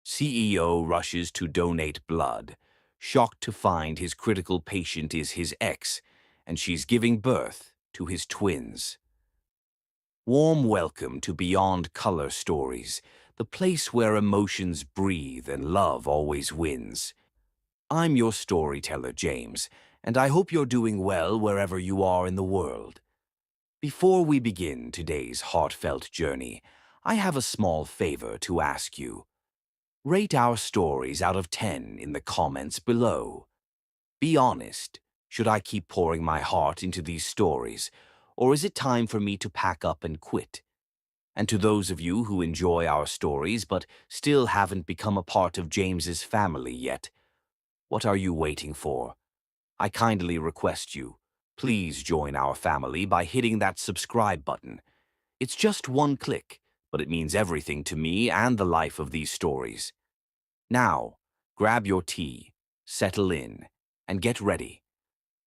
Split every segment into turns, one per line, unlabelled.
CEO rushes to donate blood, shocked to find his critical patient is his ex, and she's giving birth to his twins. Warm welcome to Beyond Color Stories, the place where emotions breathe and love always wins. I'm your storyteller, James, and I hope you're doing well wherever you are in the world. Before we begin today's heartfelt journey, I have a small favor to ask you. Rate our stories out of 10 in the comments below. Be honest, should I keep pouring my heart into these stories, or is it time for me to pack up and quit? And to those of you who enjoy our stories but still haven't become a part of James's family yet, what are you waiting for? I kindly request you, please join our family by hitting that subscribe button. It's just one click, but it means everything to me and the life of these stories. Now, grab your tea, settle in, and get ready.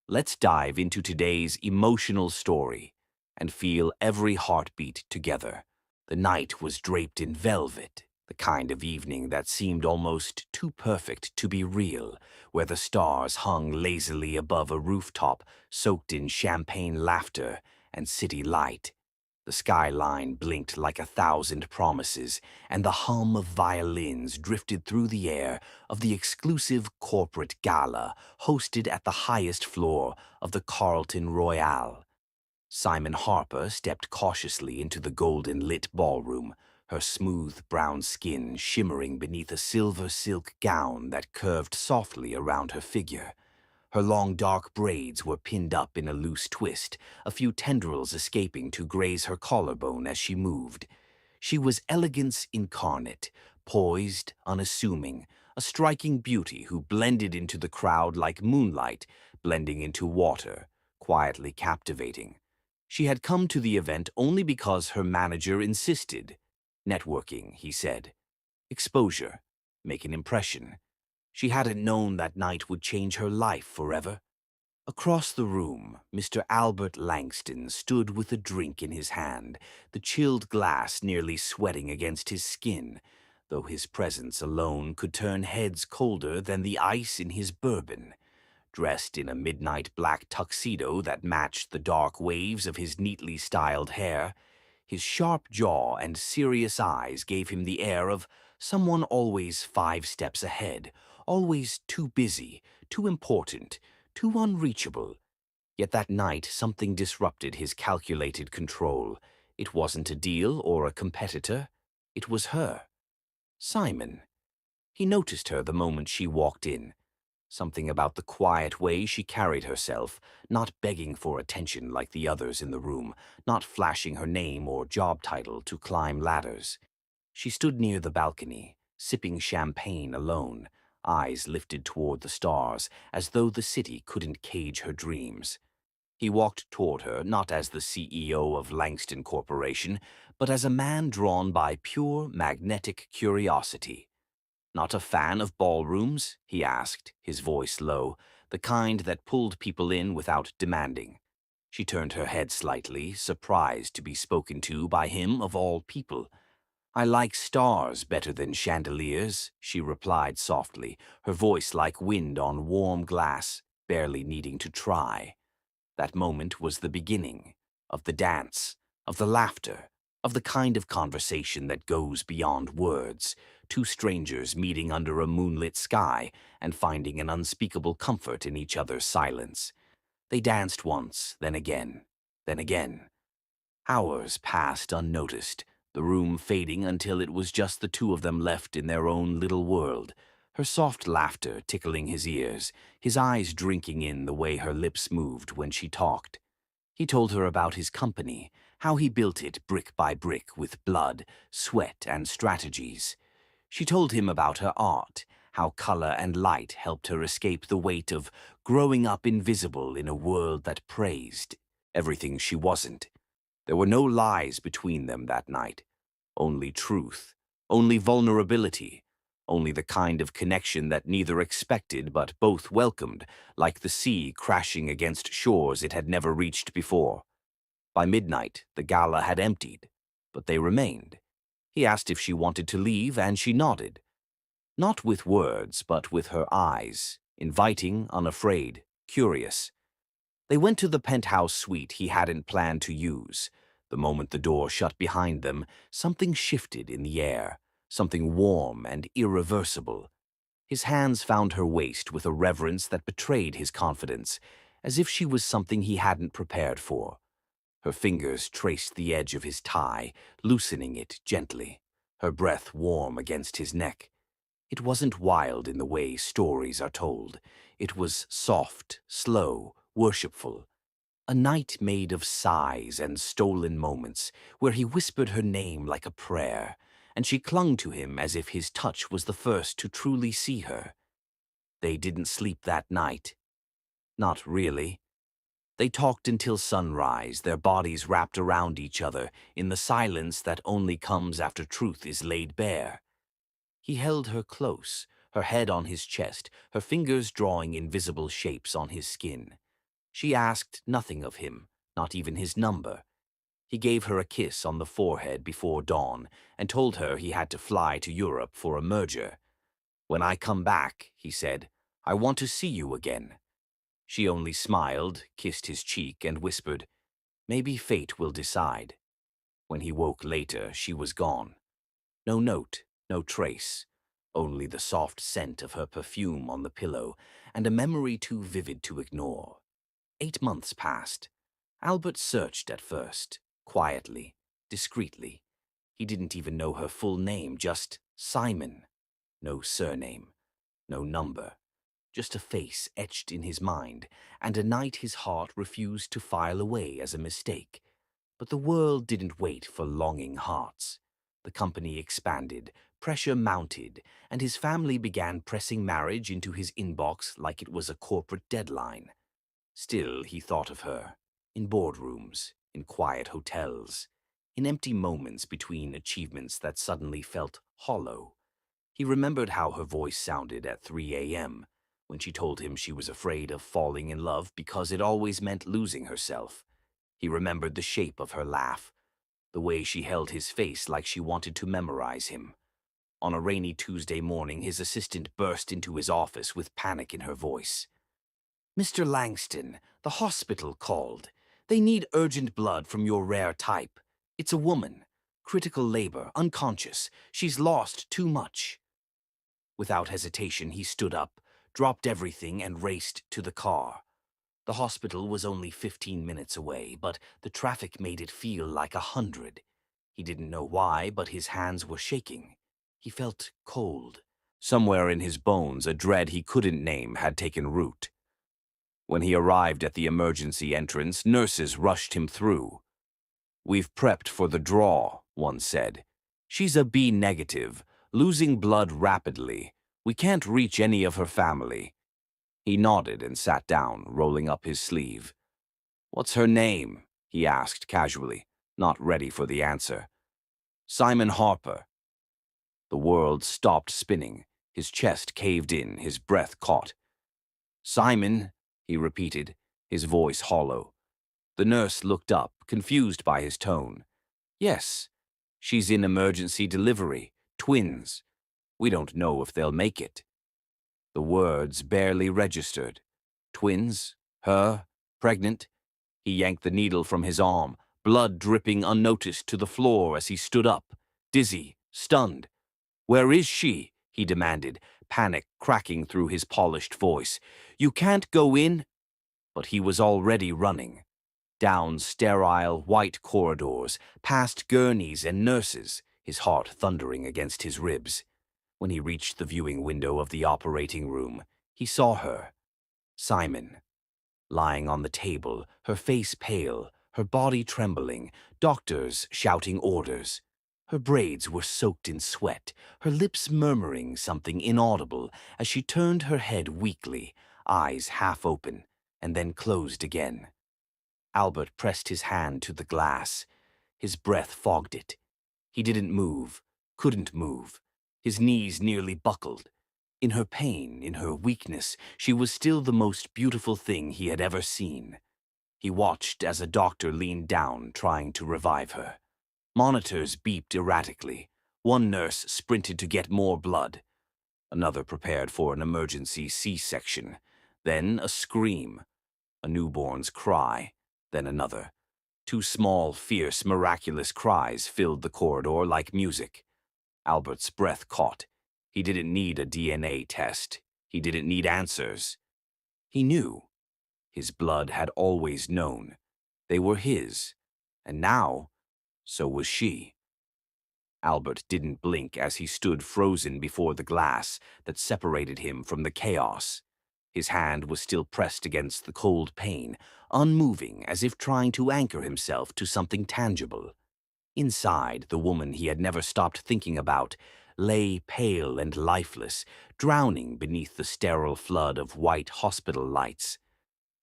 Let's dive into today's emotional story and feel every heartbeat together. The night was draped in velvet, the kind of evening that seemed almost too perfect to be real, where the stars hung lazily above a rooftop soaked in champagne laughter and city light. The skyline blinked like 1,000 promises, and the hum of violins drifted through the air of the exclusive corporate gala hosted at the highest floor of the Carlton Royale. Simon Harper stepped cautiously into the golden-lit ballroom, her smooth brown skin shimmering beneath a silver silk gown that curved softly around her figure. Her long dark braids were pinned up in a loose twist, a few tendrils escaping to graze her collarbone as she moved. She was elegance incarnate, poised, unassuming, a striking beauty who blended into the crowd like moonlight, blending into water, quietly captivating. She had come to the event only because her manager insisted. Networking, he said. Exposure. Make an impression. She hadn't known that night would change her life forever. Across the room, Mr. Albert Langston stood with a drink in his hand, the chilled glass nearly sweating against his skin, though his presence alone could turn heads colder than the ice in his bourbon. Dressed in a midnight black tuxedo that matched the dark waves of his neatly styled hair, his sharp jaw and serious eyes gave him the air of someone always 5 steps ahead, always too busy, too important, too unreachable. Yet that night something disrupted his calculated control. It wasn't a deal or a competitor. It was her. Simon. He noticed her the moment she walked in. Something about the quiet way she carried herself, not begging for attention like the others in the room, not flashing her name or job title to climb ladders. She stood near the balcony, sipping champagne alone, eyes lifted toward the stars, as though the city couldn't cage her dreams. He walked toward her not as the CEO of Langston Corporation, but as a man drawn by pure magnetic curiosity. Not a fan of ballrooms? He asked, his voice low, the kind that pulled people in without demanding. She turned her head slightly, surprised to be spoken to by him of all people. I like stars better than chandeliers, she replied softly, her voice like wind on warm glass, barely needing to try. That moment was the beginning of the dance, of the laughter, of the kind of conversation that goes beyond words, two strangers meeting under a moonlit sky and finding an unspeakable comfort in each other's silence. They danced once, then again, then again. Hours passed unnoticed, the room fading until it was just the two of them left in their own little world, her soft laughter tickling his ears, his eyes drinking in the way her lips moved when she talked. He told her about his company, how he built it brick by brick with blood, sweat, and strategies. She told him about her art, how color and light helped her escape the weight of growing up invisible in a world that praised everything she wasn't. There were no lies between them that night, only truth, only vulnerability, only the kind of connection that neither expected but both welcomed, like the sea crashing against shores it had never reached before. By midnight, the gala had emptied, but they remained. He asked if she wanted to leave, and she nodded. Not with words, but with her eyes, inviting, unafraid, curious. They went to the penthouse suite he hadn't planned to use. The moment the door shut behind them, something shifted in the air, something warm and irreversible. His hands found her waist with a reverence that betrayed his confidence, as if she was something he hadn't prepared for. Her fingers traced the edge of his tie, loosening it gently, her breath warm against his neck. It wasn't wild in the way stories are told. It was soft, slow, worshipful. A night made of sighs and stolen moments, where he whispered her name like a prayer, and she clung to him as if his touch was the first to truly see her. They didn't sleep that night. Not really. They talked until sunrise, their bodies wrapped around each other in the silence that only comes after truth is laid bare. He held her close, her head on his chest, her fingers drawing invisible shapes on his skin. She asked nothing of him, not even his number. He gave her a kiss on the forehead before dawn and told her he had to fly to Europe for a merger. "When I come back," he said, "I want to see you again." She only smiled, kissed his cheek, and whispered, "Maybe fate will decide." When he woke later, she was gone. No note, no trace, only the soft scent of her perfume on the pillow and a memory too vivid to ignore. 8 months passed. Albert searched at first, quietly, discreetly. He didn't even know her full name, just Simon. No surname, no number, just a face etched in his mind, and a night his heart refused to file away as a mistake. But the world didn't wait for longing hearts. The company expanded, pressure mounted, and his family began pressing marriage into his inbox like it was a corporate deadline. Still, he thought of her, in boardrooms, in quiet hotels, in empty moments between achievements that suddenly felt hollow. He remembered how her voice sounded at 3 a.m., when she told him she was afraid of falling in love because it always meant losing herself. He remembered the shape of her laugh, the way she held his face like she wanted to memorize him. On a rainy Tuesday morning, his assistant burst into his office with panic in her voice. "Mr. Langston, the hospital called. They need urgent blood from your rare type. It's a woman. Critical labor, unconscious. She's lost too much." Without hesitation, he stood up, dropped everything, and raced to the car. The hospital was only 15 minutes away, but the traffic made it feel like 100. He didn't know why, but his hands were shaking. He felt cold. Somewhere in his bones, a dread he couldn't name had taken root. When he arrived at the emergency entrance, nurses rushed him through. "We've prepped for the draw," one said. "She's a B negative, losing blood rapidly. We can't reach any of her family." He nodded and sat down, rolling up his sleeve. "What's her name?" he asked casually, not ready for the answer. "Simon Harper." The world stopped spinning. His chest caved in, his breath caught. "Simon," he repeated, his voice hollow. The nurse looked up, confused by his tone. "Yes, she's in emergency delivery. Twins. We don't know if they'll make it." The words barely registered. Twins? Her? Pregnant? He yanked the needle from his arm, blood dripping unnoticed to the floor as he stood up, dizzy, stunned. "Where is she?" he demanded, panic cracking through his polished voice. "You can't go in." But he was already running. Down sterile, white corridors, past gurneys and nurses, his heart thundering against his ribs. When he reached the viewing window of the operating room, he saw her. Simon. Lying on the table, her face pale, her body trembling, doctors shouting orders. Her braids were soaked in sweat, her lips murmuring something inaudible as she turned her head weakly, eyes half open, and then closed again. Albert pressed his hand to the glass. His breath fogged it. He didn't move, couldn't move. His knees nearly buckled. In her pain, in her weakness, she was still the most beautiful thing he had ever seen. He watched as a doctor leaned down, trying to revive her. Monitors beeped erratically. One nurse sprinted to get more blood. Another prepared for an emergency C-section. Then a scream, a newborn's cry, then another. Two small, fierce, miraculous cries filled the corridor like music. Albert's breath caught. He didn't need a DNA test. He didn't need answers. He knew. His blood had always known. They were his. And now, so was she. Albert didn't blink as he stood frozen before the glass that separated him from the chaos. His hand was still pressed against the cold pane, unmoving as if trying to anchor himself to something tangible. Inside, the woman he had never stopped thinking about lay pale and lifeless, drowning beneath the sterile flood of white hospital lights.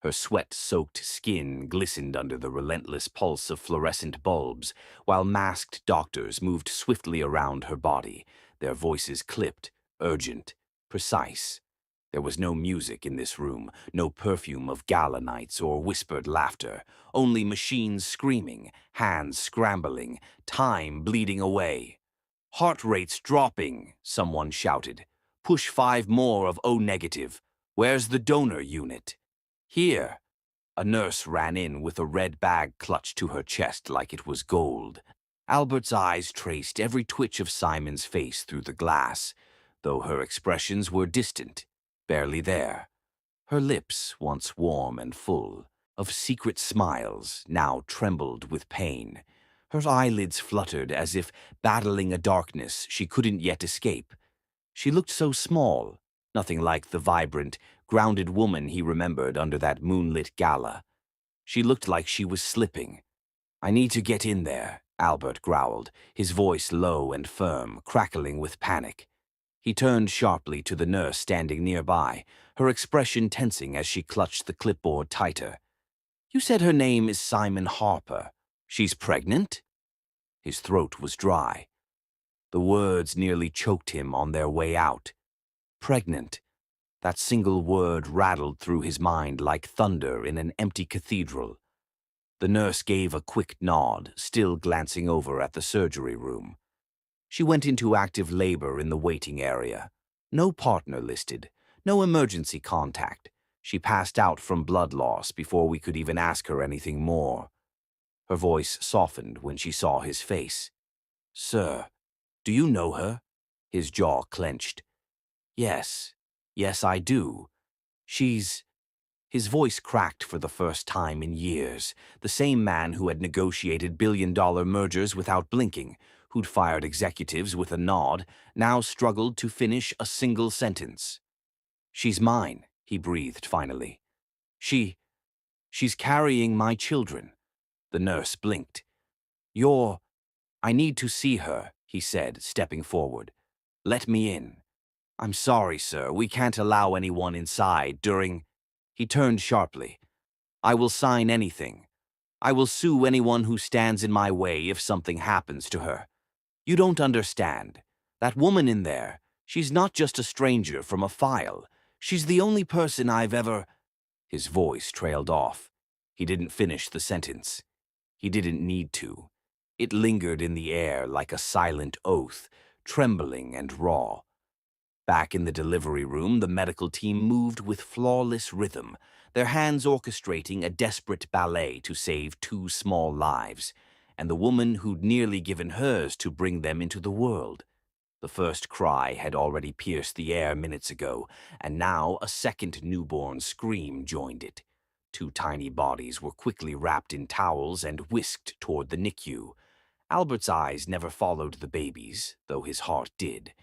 Her sweat-soaked skin glistened under the relentless pulse of fluorescent bulbs, while masked doctors moved swiftly around her body, their voices clipped, urgent, precise. There was no music in this room, no perfume of gala nights or whispered laughter, only machines screaming, hands scrambling, time bleeding away. "Heart rates dropping," someone shouted. "Push 5 more of O negative. Where's the donor unit?" "Here." A nurse ran in with a red bag clutched to her chest like it was gold. Albert's eyes traced every twitch of Simon's face through the glass, though her expressions were distant, barely there. Her lips, once warm and full of secret smiles, now trembled with pain. Her eyelids fluttered as if battling a darkness she couldn't yet escape. She looked so small, nothing like the vibrant, grounded woman he remembered under that moonlit gala. She looked like she was slipping. "I need to get in there," Albert growled, his voice low and firm, crackling with panic. He turned sharply to the nurse standing nearby, her expression tensing as she clutched the clipboard tighter. "You said her name is Simon Harper. She's pregnant?" His throat was dry. The words nearly choked him on their way out. Pregnant. That single word rattled through his mind like thunder in an empty cathedral. The nurse gave a quick nod, still glancing over at the surgery room. She went into active labor in the waiting area. No partner listed, no emergency contact. She passed out from blood loss before we could even ask her anything more. Her voice softened when she saw his face. "Sir, do you know her?" His jaw clenched. Yes, I do. She's—" His voice cracked for the first time in years. The same man who had negotiated billion-dollar mergers without blinking, who'd fired executives with a nod, now struggled to finish a single sentence. "She's mine," he breathed finally. She's carrying my children." The nurse blinked. I need to see her," he said, stepping forward. "Let me in." "I'm sorry, sir. We can't allow anyone inside during—" He turned sharply. "I will sign anything. I will sue anyone who stands in my way if something happens to her. You don't understand. That woman in there, she's not just a stranger from a file. She's the only person I've ever—" His voice trailed off. He didn't finish the sentence. He didn't need to. It lingered in the air like a silent oath, trembling and raw. Back in the delivery room, the medical team moved with flawless rhythm, their hands orchestrating a desperate ballet to save 2 small lives, and the woman who'd nearly given hers to bring them into the world. The first cry had already pierced the air minutes ago, and now a second newborn scream joined it. 2 tiny bodies were quickly wrapped in towels and whisked toward the NICU. Albert's eyes never followed the babies, though his heart did.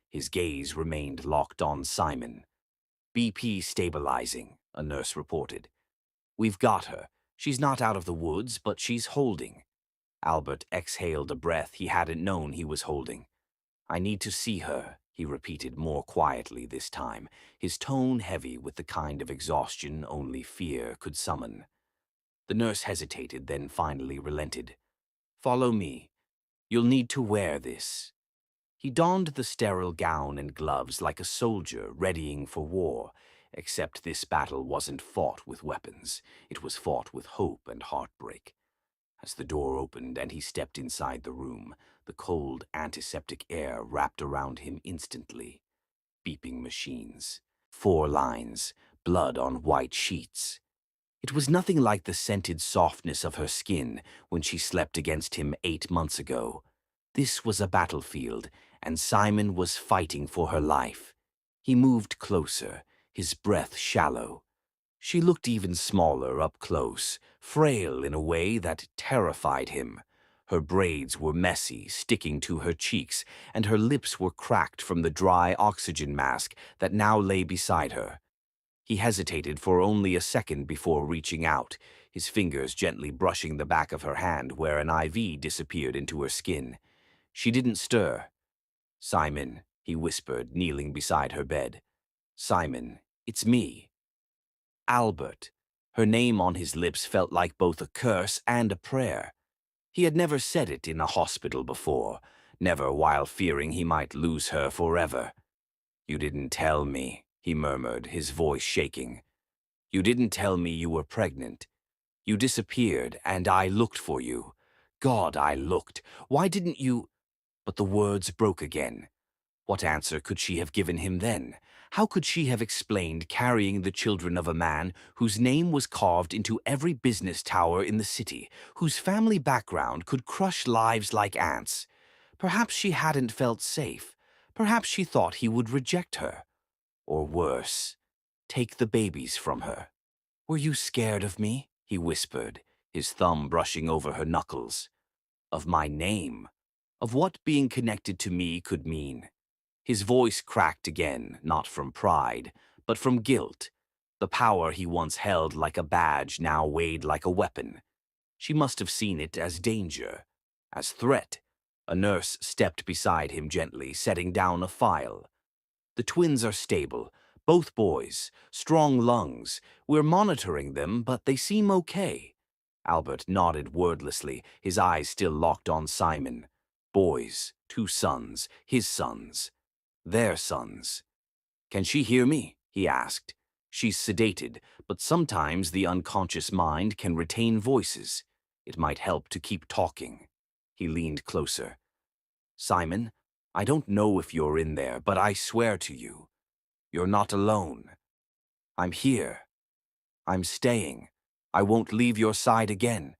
His gaze remained locked on Simon. "BP stabilizing," a nurse reported. "We've got her. She's not out of the woods, but she's holding." Albert exhaled a breath he hadn't known he was holding. "I need to see her," he repeated more quietly this time, his tone heavy with the kind of exhaustion only fear could summon. The nurse hesitated, then finally relented. "Follow me. You'll need to wear this." He donned the sterile gown and gloves like a soldier readying for war, except this battle wasn't fought with weapons. It was fought with hope and heartbreak. As the door opened and he stepped inside the room, the cold, antiseptic air wrapped around him instantly. Beeping machines. 4 lines, blood on white sheets. It was nothing like the scented softness of her skin when she slept against him 8 months ago. This was a battlefield, and Simon was fighting for her life. He moved closer, his breath shallow. She looked even smaller up close, frail in a way that terrified him. Her braids were messy, sticking to her cheeks, and her lips were cracked from the dry oxygen mask that now lay beside her. He hesitated for only a second before reaching out, his fingers gently brushing the back of her hand where an IV disappeared into her skin. She didn't stir. "Simon," he whispered, kneeling beside her bed. "Simon, it's me." Albert. Her name on his lips felt like both a curse and a prayer. He had never said it in a hospital before, never while fearing he might lose her forever. "You didn't tell me," he murmured, his voice shaking. "You didn't tell me you were pregnant. You disappeared, and I looked for you. God, I looked. Why didn't you—" But the words broke again. What answer could she have given him then? How could she have explained carrying the children of a man whose name was carved into every business tower in the city, whose family background could crush lives like ants? Perhaps she hadn't felt safe. Perhaps she thought he would reject her. Or worse, take the babies from her. "Were you scared of me?" he whispered, his thumb brushing over her knuckles. "Of my name? Of what being connected to me could mean?" His voice cracked again, not from pride, but from guilt. The power he once held like a badge now weighed like a weapon. She must have seen it as danger, as threat. A nurse stepped beside him gently, setting down a file. "The twins are stable, both boys, strong lungs. We're monitoring them, but they seem okay." Albert nodded wordlessly, his eyes still locked on Simon. Boys, 2 sons, his sons. Their sons. "Can she hear me?" he asked. "She's sedated, but sometimes the unconscious mind can retain voices. It might help to keep talking." He leaned closer. "Simon, I don't know if you're in there, but I swear to you, you're not alone. I'm here. I'm staying. I won't leave your side again.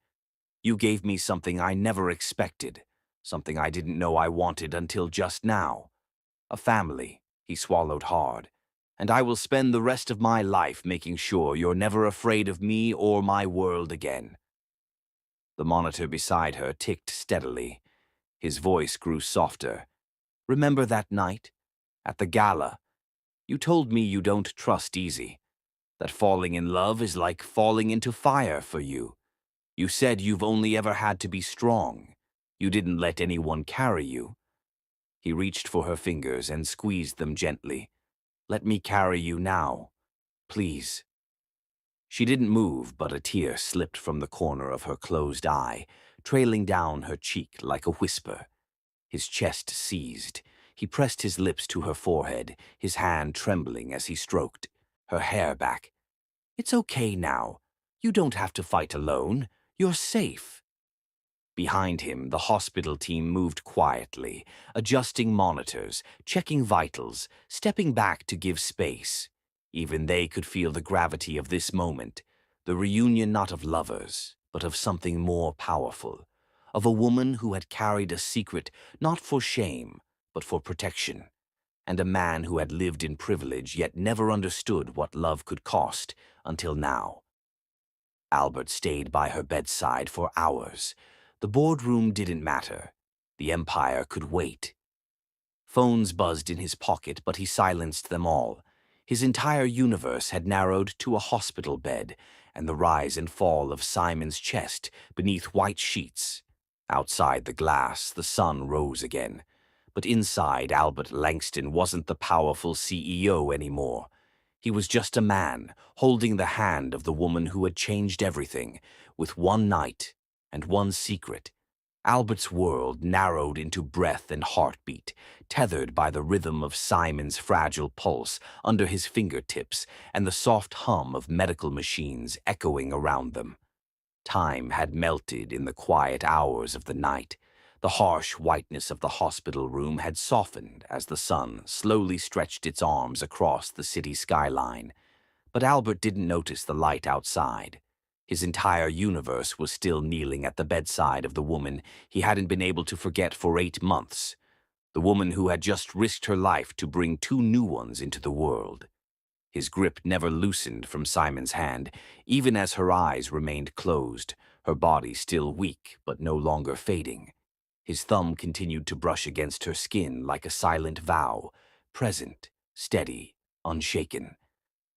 You gave me something I never expected, something I didn't know I wanted until just now. A family," he swallowed hard, "and I will spend the rest of my life making sure you're never afraid of me or my world again." The monitor beside her ticked steadily. His voice grew softer. "Remember that night? At the gala? You told me you don't trust easy, that falling in love is like falling into fire for you. You said you've only ever had to be strong. You didn't let anyone carry you." He reached for her fingers and squeezed them gently. "Let me carry you now, please." She didn't move, but a tear slipped from the corner of her closed eye, trailing down her cheek like a whisper. His chest seized. He pressed his lips to her forehead, his hand trembling as he stroked her hair back. "It's okay now. You don't have to fight alone. You're safe." Behind him, the hospital team moved quietly, adjusting monitors, checking vitals, stepping back to give space. Even they could feel the gravity of this moment, the reunion not of lovers, but of something more powerful, of a woman who had carried a secret not for shame, but for protection, and a man who had lived in privilege yet never understood what love could cost until now. Albert stayed by her bedside for hours. The boardroom didn't matter. The empire could wait. Phones buzzed in his pocket, but he silenced them all. His entire universe had narrowed to a hospital bed and the rise and fall of Simon's chest beneath white sheets. Outside the glass, the sun rose again. But inside, Albert Langston wasn't the powerful CEO anymore. He was just a man, holding the hand of the woman who had changed everything, with one night and one secret. Albert's world narrowed into breath and heartbeat, tethered by the rhythm of Simon's fragile pulse under his fingertips and the soft hum of medical machines echoing around them. Time had melted in the quiet hours of the night. The harsh whiteness of the hospital room had softened as the sun slowly stretched its arms across the city skyline. But Albert didn't notice the light outside. His entire universe was still kneeling at the bedside of the woman he hadn't been able to forget for 8 months, the woman who had just risked her life to bring 2 new ones into the world. His grip never loosened from Simon's hand, even as her eyes remained closed, her body still weak but no longer fading. His thumb continued to brush against her skin like a silent vow, present, steady, unshaken.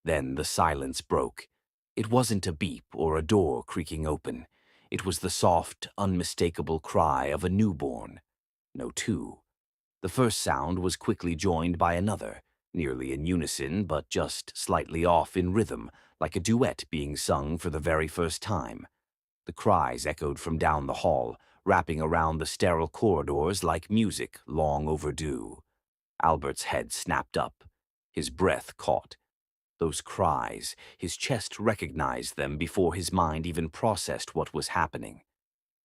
Then the silence broke. It wasn't a beep or a door creaking open. It was the soft, unmistakable cry of a newborn. No two. The first sound was quickly joined by another, nearly in unison but just slightly off in rhythm, like a duet being sung for the very first time. The cries echoed from down the hall, wrapping around the sterile corridors like music long overdue. Albert's head snapped up. His breath caught. Those cries, his chest recognized them before his mind even processed what was happening.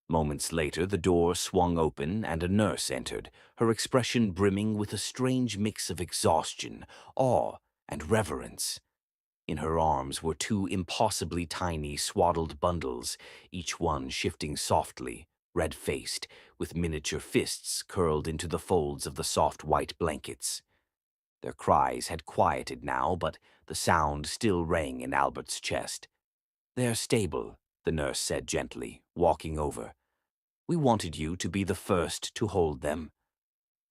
Moments later, the door swung open and a nurse entered, her expression brimming with a strange mix of exhaustion, awe, and reverence. In her arms were 2 impossibly tiny swaddled bundles, each one shifting softly, red-faced, with miniature fists curled into the folds of the soft white blankets. Their cries had quieted now, but the sound still rang in Albert's chest. "They're stable," the nurse said gently, walking over. "We wanted you to be the first to hold them."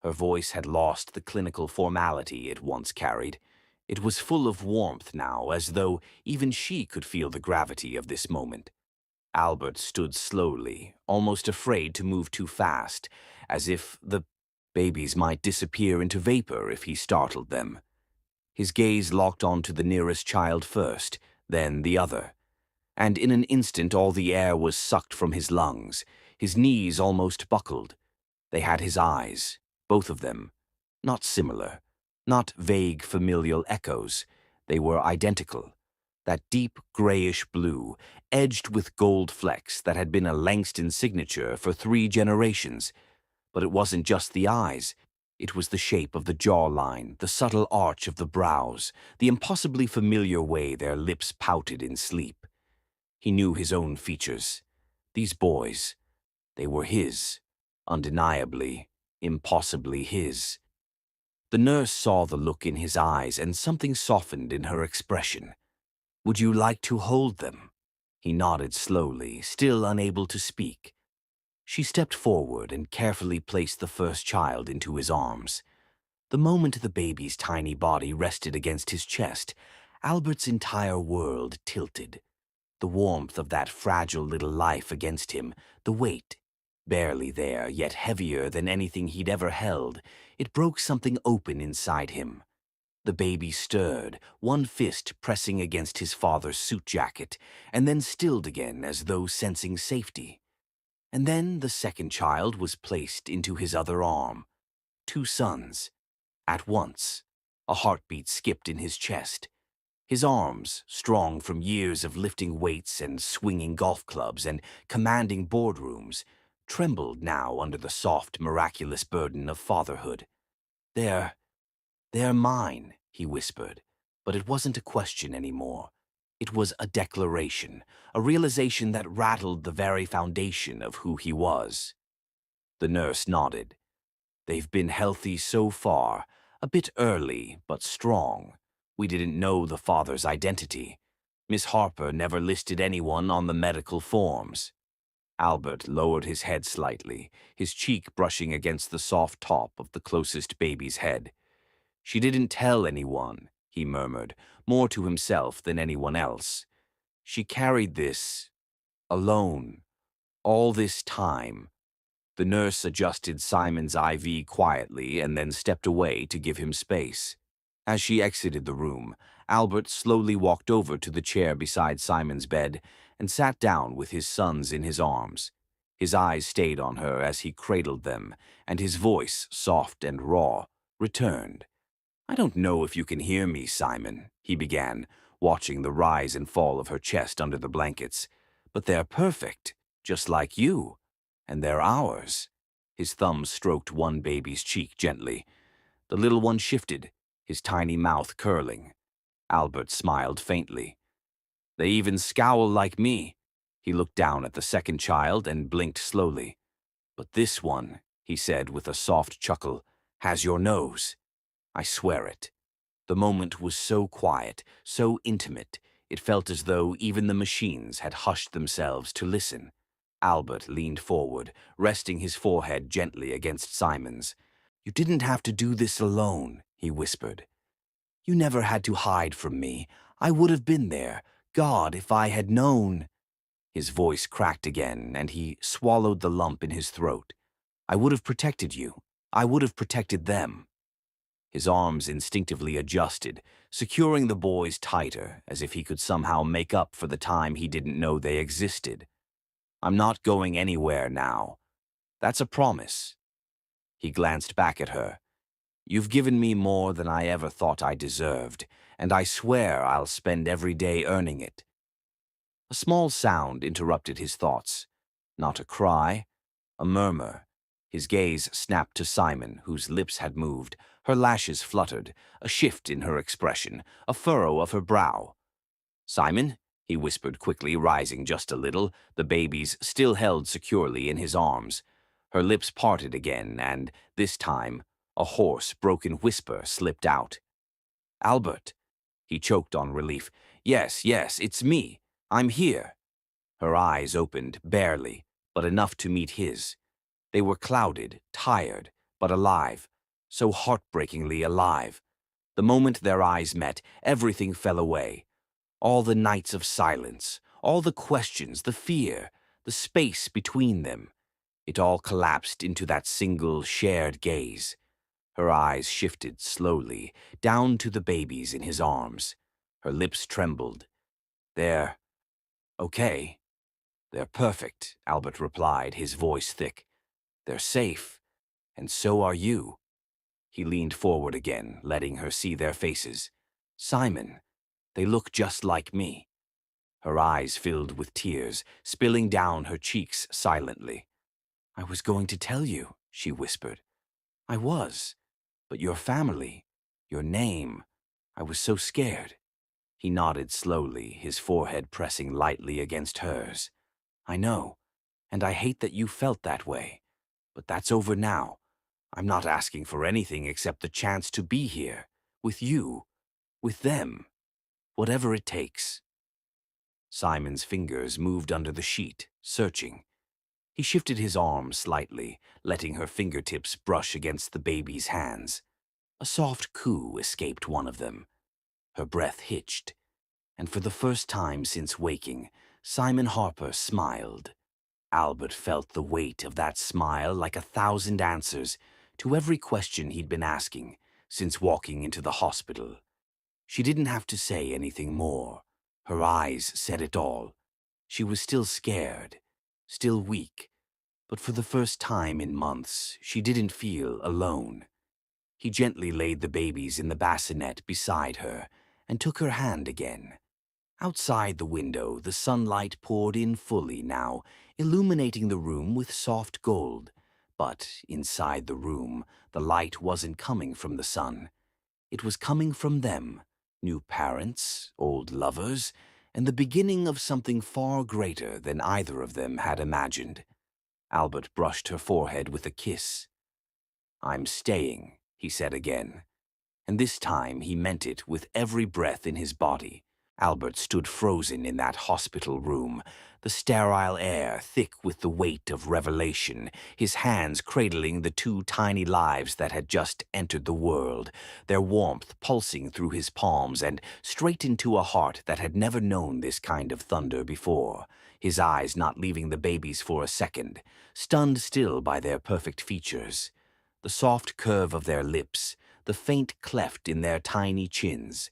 Her voice had lost the clinical formality it once carried. It was full of warmth now, as though even she could feel the gravity of this moment. Albert stood slowly, almost afraid to move too fast, as if the babies might disappear into vapor if he startled them. His gaze locked onto the nearest child first, then the other. And in an instant all the air was sucked from his lungs. His knees almost buckled. They had his eyes, both of them. Not similar, not vague familial echoes. They were identical. That deep grayish blue, edged with gold flecks that had been a Langston signature for 3 generations. But it wasn't just the eyes. It was the shape of the jawline, the subtle arch of the brows, the impossibly familiar way their lips pouted in sleep. He knew his own features. These boys, they were his, undeniably, impossibly his. The nurse saw the look in his eyes and something softened in her expression. "Would you like to hold them?" He nodded slowly, still unable to speak. She stepped forward and carefully placed the first child into his arms. The moment the baby's tiny body rested against his chest, Albert's entire world tilted. The warmth of that fragile little life against him, the weight, barely there, yet heavier than anything he'd ever held, it broke something open inside him. The baby stirred, one fist pressing against his father's suit jacket, and then stilled again as though sensing safety. And then the second child was placed into his other arm. 2 sons. At once, a heartbeat skipped in his chest. His arms, strong from years of lifting weights and swinging golf clubs and commanding boardrooms, trembled now under the soft, miraculous burden of fatherhood. They're mine," he whispered, but it wasn't a question anymore. It was a declaration, a realization that rattled the very foundation of who he was. The nurse nodded. "They've been healthy so far, a bit early, but strong. We didn't know the father's identity. Miss Harper never listed anyone on the medical forms." Albert lowered his head slightly, his cheek brushing against the soft top of the closest baby's head. "She didn't tell anyone," he murmured, more to himself than anyone else. "She carried this alone, all this time." The nurse adjusted Simon's IV quietly and then stepped away to give him space. As she exited the room, Albert slowly walked over to the chair beside Simon's bed and sat down with his sons in his arms. His eyes stayed on her as he cradled them, and his voice, soft and raw, returned. "I don't know if you can hear me, Simon," he began, watching the rise and fall of her chest under the blankets, "but they're perfect, just like you, and they're ours." His thumb stroked one baby's cheek gently. The little one shifted, his tiny mouth curling. Albert smiled faintly. They even scowl like me. He looked down at the second child and blinked slowly. But this one, he said with a soft chuckle, has your nose. I swear it. The moment was so quiet, so intimate, it felt as though even the machines had hushed themselves to listen. Albert leaned forward, resting his forehead gently against Simon's. You didn't have to do this alone, he whispered. You never had to hide from me. I would have been there. God, if I had known. His voice cracked again, and he swallowed the lump in his throat. I would have protected you. I would have protected them. His arms instinctively adjusted, securing the boys tighter, as if he could somehow make up for the time he didn't know they existed. I'm not going anywhere now. That's a promise. He glanced back at her. You've given me more than I ever thought I deserved, and I swear I'll spend every day earning it. A small sound interrupted his thoughts. Not a cry, a murmur. His gaze snapped to Simon, whose lips had moved. Her lashes fluttered, a shift in her expression, a furrow of her brow. Simon, he whispered quickly, rising just a little, the babies still held securely in his arms. Her lips parted again, and, this time, a hoarse, broken whisper slipped out. Albert. He choked on relief. Yes, it's me. I'm here. Her eyes opened, barely, but enough to meet his. They were clouded, tired, but alive, so heartbreakingly alive. The moment their eyes met, everything fell away. All the nights of silence, all the questions, the fear, the space between them. It all collapsed into that single, shared gaze. Her eyes shifted slowly, down to the babies in his arms. Her lips trembled. They're okay. They're perfect, Albert replied, his voice thick. They're safe, and so are you. He leaned forward again, letting her see their faces. Simon, they look just like me. Her eyes filled with tears, spilling down her cheeks silently. I was going to tell you, she whispered. I was, but your family, your name, I was so scared. He nodded slowly, his forehead pressing lightly against hers. I know, and I hate that you felt that way. But that's over now. I'm not asking for anything except the chance to be here, with you, with them, whatever it takes. Simon's fingers moved under the sheet, searching. He shifted his arm slightly, letting her fingertips brush against the baby's hands. A soft coo escaped one of them. Her breath hitched, and for the first time since waking, Simon Harper smiled. Albert felt the weight of that smile like 1,000 answers to every question he'd been asking since walking into the hospital. She didn't have to say anything more. Her eyes said it all. She was still scared, still weak, but for the first time in months, she didn't feel alone. He gently laid the babies in the bassinet beside her and took her hand again. Outside the window, the sunlight poured in fully now, illuminating the room with soft gold. But inside the room, the light wasn't coming from the sun. It was coming from them, new parents, old lovers, and the beginning of something far greater than either of them had imagined. Albert brushed her forehead with a kiss. I'm staying, he said again. And this time he meant it with every breath in his body. Albert stood frozen in that hospital room, the sterile air thick with the weight of revelation, his hands cradling the two tiny lives that had just entered the world, their warmth pulsing through his palms and straight into a heart that had never known this kind of thunder before, his eyes not leaving the babies for a second, stunned still by their perfect features, the soft curve of their lips, the faint cleft in their tiny chins,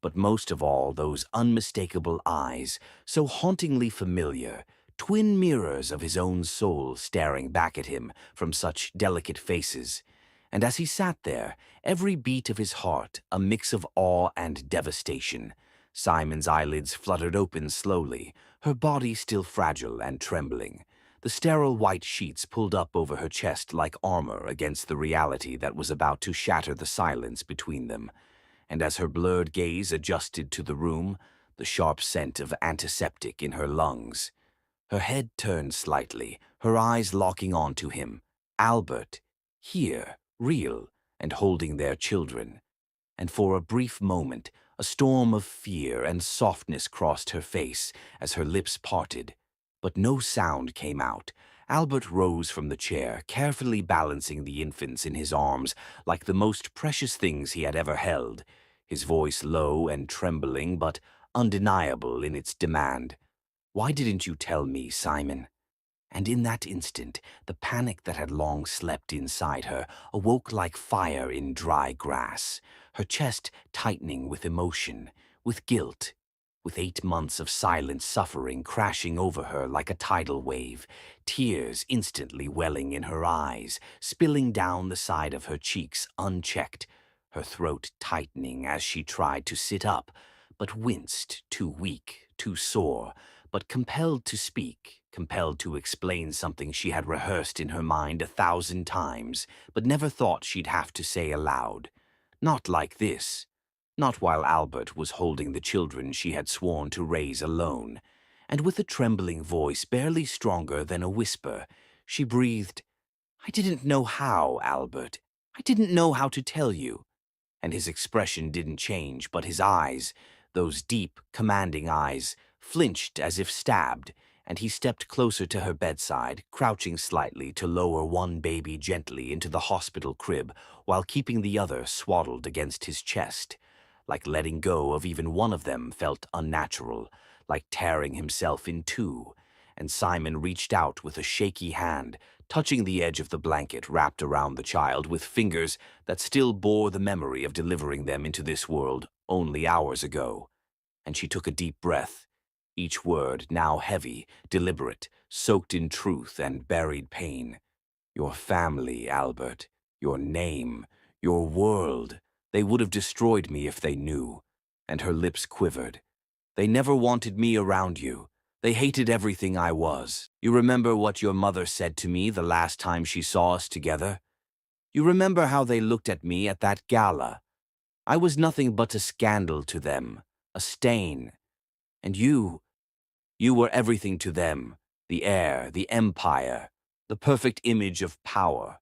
but most of all those unmistakable eyes, so hauntingly familiar, twin mirrors of his own soul staring back at him from such delicate faces. And as he sat there, every beat of his heart a mix of awe and devastation. Simon's eyelids fluttered open slowly, her body still fragile and trembling. the sterile white sheets pulled up over her chest like armor against the reality that was about to shatter the silence between them. And as her blurred gaze adjusted to the room, the sharp scent of antiseptic in her lungs. Her head turned slightly, her eyes locking onto him. Albert, here, real, and holding their children. And for a brief moment, a storm of fear and softness crossed her face as her lips parted. But no sound came out. Albert rose from the chair, carefully balancing the infants in his arms like the most precious things he had ever held, his voice low and trembling but undeniable in its demand. "Why didn't you tell me, Simon?" And in that instant, the panic that had long slept inside her awoke like fire in dry grass, her chest tightening with emotion, with guilt, with 8 months of silent suffering crashing over her like a tidal wave, tears instantly welling in her eyes, spilling down the side of her cheeks unchecked, her throat tightening as she tried to sit up, but winced, too weak, too sore, but compelled to speak, compelled to explain something she had rehearsed in her mind 1,000 times, but never thought she'd have to say aloud. Not like this. Not while Albert was holding the children she had sworn to raise alone. And with a trembling voice barely stronger than a whisper, she breathed, "I didn't know how, Albert. I didn't know how to tell you." And his expression didn't change, but his eyes, those deep, commanding eyes, flinched as if stabbed, and he stepped closer to her bedside, crouching slightly to lower one baby gently into the hospital crib while keeping the other swaddled against his chest. Like letting go of even one of them felt unnatural, like tearing himself in two, and Simon reached out with a shaky hand, touching the edge of the blanket wrapped around the child with fingers that still bore the memory of delivering them into this world only hours ago. And she took a deep breath, each word now heavy, deliberate, soaked in truth and buried pain. "Your family, Albert, your name, your world, they would have destroyed me if they knew." And her lips quivered. "They never wanted me around you. They hated everything I was. You remember what your mother said to me the last time she saw us together? You remember how they looked at me at that gala? I was nothing but a scandal to them, a stain. And you were everything to them, the heir, the empire, the perfect image of power.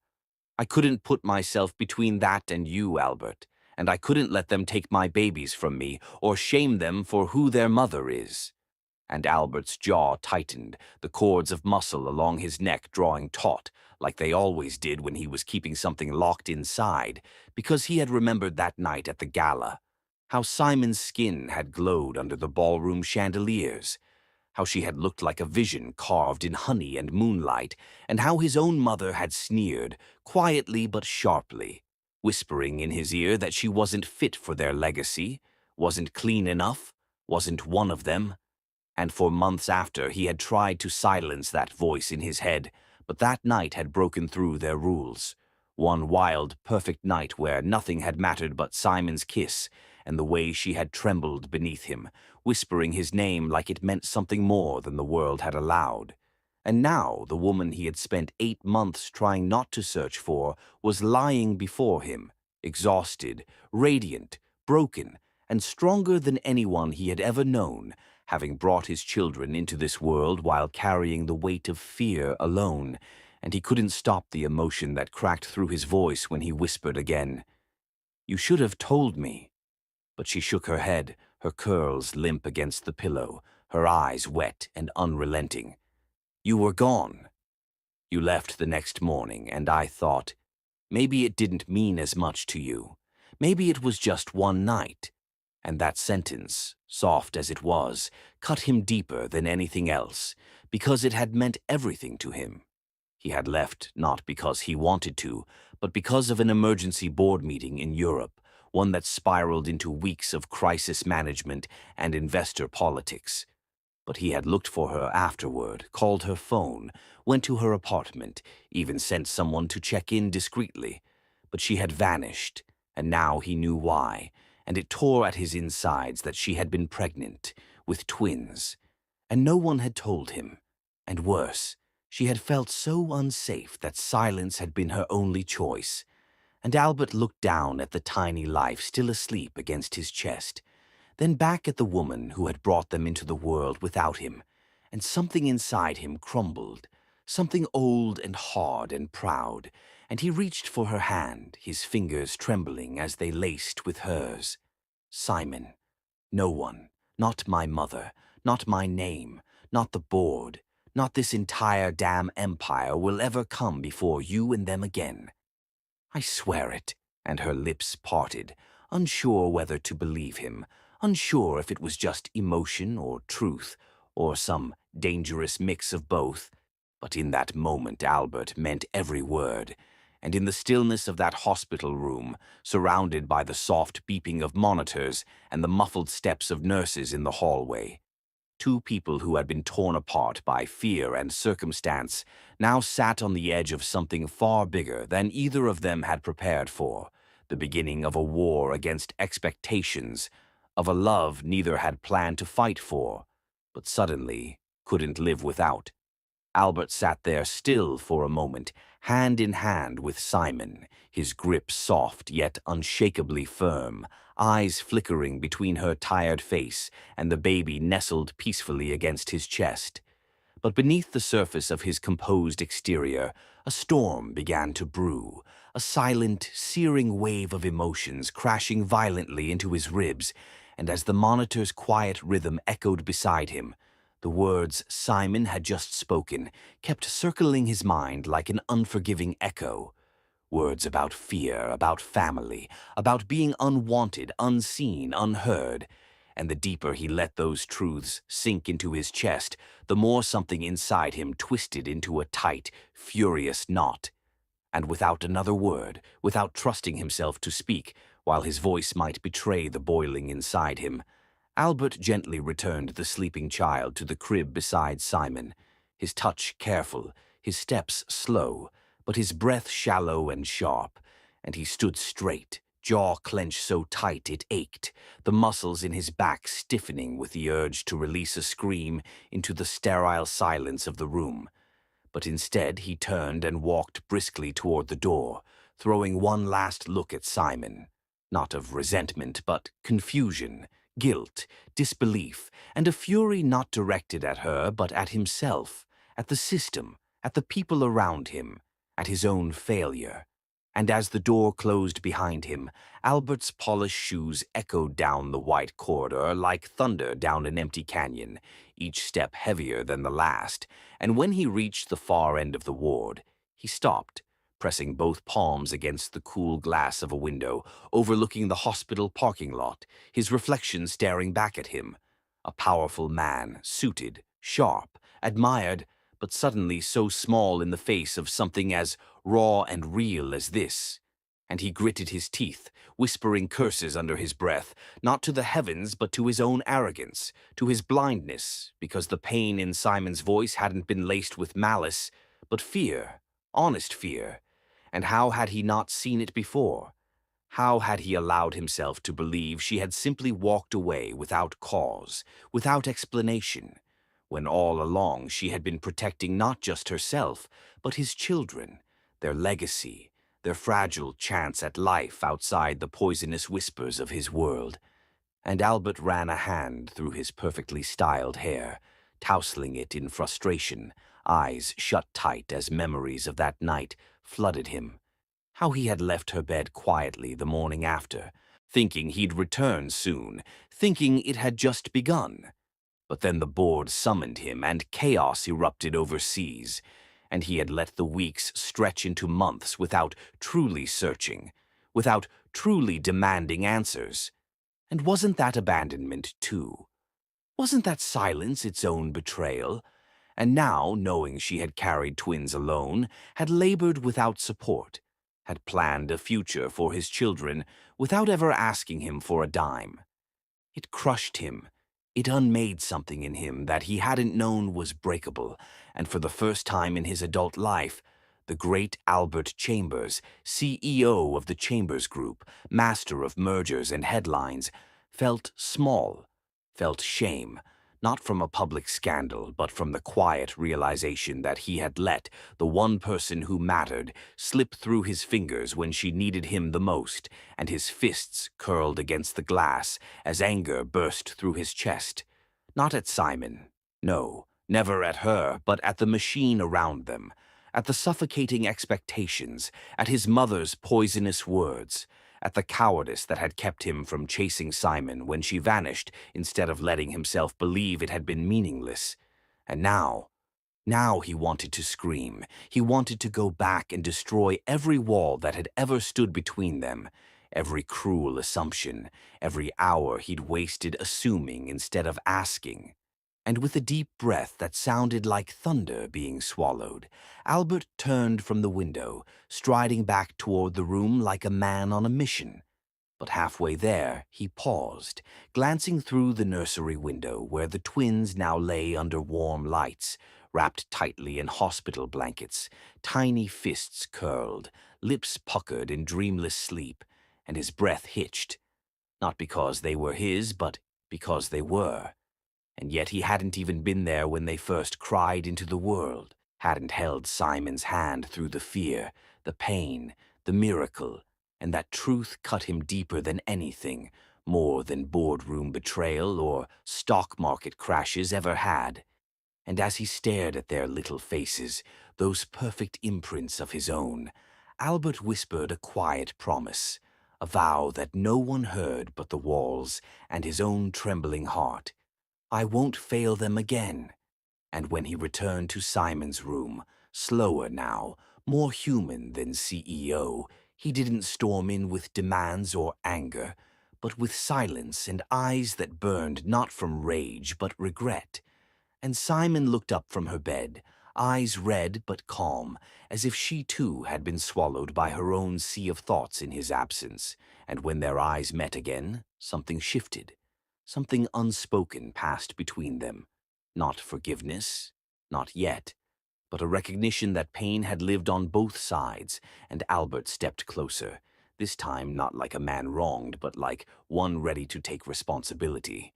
I couldn't put myself between that and you, Albert, and I couldn't let them take my babies from me or shame them for who their mother is." And Albert's jaw tightened, the cords of muscle along his neck drawing taut, like they always did when he was keeping something locked inside, because he had remembered that night at the gala. How Simon's skin had glowed under the ballroom chandeliers, how she had looked like a vision carved in honey and moonlight, and how his own mother had sneered, quietly but sharply, whispering in his ear that she wasn't fit for their legacy, wasn't clean enough, wasn't one of them. And for months after, he had tried to silence that voice in his head, but that night had broken through their rules. One wild, perfect night where nothing had mattered but Simon's kiss and the way she had trembled beneath him, whispering his name like it meant something more than the world had allowed. And now the woman he had spent 8 months trying not to search for was lying before him, exhausted, radiant, broken, and stronger than anyone he had ever known, having brought his children into this world while carrying the weight of fear alone, and he couldn't stop the emotion that cracked through his voice when he whispered again, "You should have told me." But she shook her head, her curls limp against the pillow, her eyes wet and unrelenting. "You were gone. You left the next morning, and I thought, maybe it didn't mean as much to you. Maybe it was just one night." And that sentence, soft as it was, cut him deeper than anything else, because it had meant everything to him. He had left not because he wanted to, but because of an emergency board meeting in Europe, one that spiraled into weeks of crisis management and investor politics. But he had looked for her afterward, called her phone, went to her apartment, even sent someone to check in discreetly. But she had vanished, and now he knew why, and it tore at his insides that she had been pregnant, with twins. And no one had told him. And worse, She had felt so unsafe that silence had been her only choice, and Albert looked down at the tiny life still asleep against his chest, then back at the woman who had brought them into the world without him, and something inside him crumbled, something old and hard and proud, and he reached for her hand, his fingers trembling as they laced with hers. Simon. No one, not my mother, not my name, not the board, not this entire damn empire will ever come before you and them again. I swear it. And her lips parted, unsure whether to believe him, unsure if it was just emotion or truth, or some dangerous mix of both. But in that moment Albert meant every word, and in the stillness of that hospital room, surrounded by the soft beeping of monitors and the muffled steps of nurses in the hallway, two people who had been torn apart by fear and circumstance now sat on the edge of something far bigger than either of them had prepared for, the beginning of a war against expectations, of a love neither had planned to fight for, but suddenly couldn't live without. Albert sat there still for a moment, hand in hand with Simon, his grip soft yet unshakably firm, eyes flickering between her tired face and the baby nestled peacefully against his chest. But beneath the surface of his composed exterior, a storm began to brew, a silent, searing wave of emotions crashing violently into his ribs, and as the monitor's quiet rhythm echoed beside him, the words Simon had just spoken kept circling his mind like an unforgiving echo. Words about fear, about family, about being unwanted, unseen, unheard. And the deeper he let those truths sink into his chest, the more something inside him twisted into a tight, furious knot. And without another word, without trusting himself to speak, while his voice might betray the boiling inside him, Albert gently returned the sleeping child to the crib beside Simon, his touch careful, his steps slow, but his breath shallow and sharp, and he stood straight, jaw clenched so tight it ached, the muscles in his back stiffening with the urge to release a scream into the sterile silence of the room. But instead he turned and walked briskly toward the door, throwing one last look at Simon, not of resentment but confusion, guilt, disbelief, and a fury not directed at her but at himself, at the system, at the people around him, at his own failure. And as the door closed behind him, Albert's polished shoes echoed down the white corridor like thunder down an empty canyon, each step heavier than the last, and when he reached the far end of the ward, he stopped, pressing both palms against the cool glass of a window overlooking the hospital parking lot, his reflection staring back at him. A powerful man, suited, sharp, admired, but suddenly so small in the face of something as raw and real as this. And he gritted his teeth, whispering curses under his breath, not to the heavens but to his own arrogance, to his blindness, because the pain in Simon's voice hadn't been laced with malice, but fear, honest fear. And how had he not seen it before? How had he allowed himself to believe she had simply walked away without cause, without explanation, when all along she had been protecting not just herself, but his children, their legacy, their fragile chance at life outside the poisonous whispers of his world? And Albert ran a hand through his perfectly styled hair, tousling it in frustration, eyes shut tight as memories of that night flooded him. How he had left her bed quietly the morning after, thinking he'd return soon, thinking it had just begun. But then the board summoned him and chaos erupted overseas, and he had let the weeks stretch into months without truly searching, without truly demanding answers. And wasn't that abandonment too? Wasn't that silence its own betrayal? And now, knowing she had carried twins alone, had labored without support, had planned a future for his children without ever asking him for a dime. It crushed him. It unmade something in him that he hadn't known was breakable, and for the first time in his adult life, the great Albert Chambers, CEO of the Chambers Group, master of mergers and headlines, felt small, felt shame, Not from a public scandal, but from the quiet realization that he had let the one person who mattered slip through his fingers when she needed him the most, and his fists curled against the glass as anger burst through his chest. Not at Simon. No, never at her, but at the machine around them, at the suffocating expectations, at his mother's poisonous words, at the cowardice that had kept him from chasing Simon when she vanished instead of letting himself believe it had been meaningless. And now he wanted to scream. He wanted to go back and destroy every wall that had ever stood between them, every cruel assumption, every hour he'd wasted assuming instead of asking. And with a deep breath that sounded like thunder being swallowed, Albert turned from the window, striding back toward the room like a man on a mission. But halfway there, he paused, glancing through the nursery window where the twins now lay under warm lights, wrapped tightly in hospital blankets, tiny fists curled, lips puckered in dreamless sleep, and his breath hitched. Not because they were his, but because they were. And yet he hadn't even been there when they first cried into the world, hadn't held Simon's hand through the fear, the pain, the miracle, and that truth cut him deeper than anything, more than boardroom betrayal or stock market crashes ever had. And as he stared at their little faces, those perfect imprints of his own, Albert whispered a quiet promise, a vow that no one heard but the walls and his own trembling heart. I won't fail them again. And when he returned to Simon's room, slower now, more human than CEO, he didn't storm in with demands or anger, but with silence and eyes that burned not from rage but regret. And Simon looked up from her bed, eyes red but calm, as if she too had been swallowed by her own sea of thoughts in his absence, and when their eyes met again, something shifted. Something unspoken passed between them. Not forgiveness, not yet, but a recognition that pain had lived on both sides, and Albert stepped closer, this time not like a man wronged, but like one ready to take responsibility.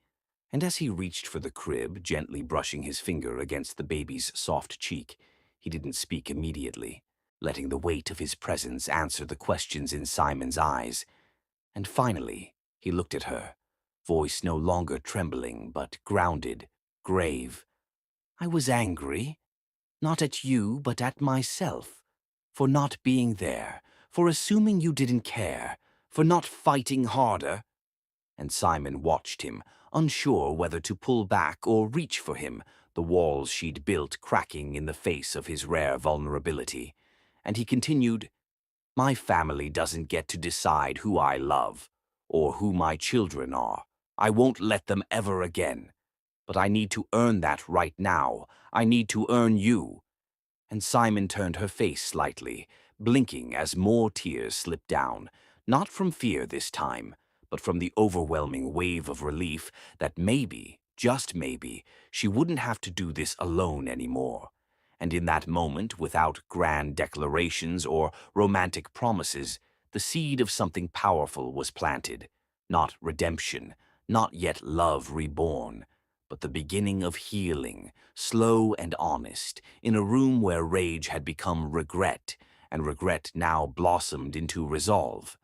And as he reached for the crib, gently brushing his finger against the baby's soft cheek, he didn't speak immediately, letting the weight of his presence answer the questions in Simon's eyes. And finally, he looked at her, voice no longer trembling, but grounded, grave. I was angry, not at you, but at myself, for not being there, for assuming you didn't care, for not fighting harder. And Simon watched him, unsure whether to pull back or reach for him, the walls she'd built cracking in the face of his rare vulnerability. And he continued, My family doesn't get to decide who I love, or who my children are. I won't let them ever again. But I need to earn that right now. I need to earn you. And Simon turned her face slightly, blinking as more tears slipped down, not from fear this time, but from the overwhelming wave of relief that maybe, just maybe, she wouldn't have to do this alone anymore. And in that moment, without grand declarations or romantic promises, the seed of something powerful was planted. Not redemption, not yet love reborn, but the beginning of healing, slow and honest, in a room where rage had become regret, and regret now blossomed into resolve.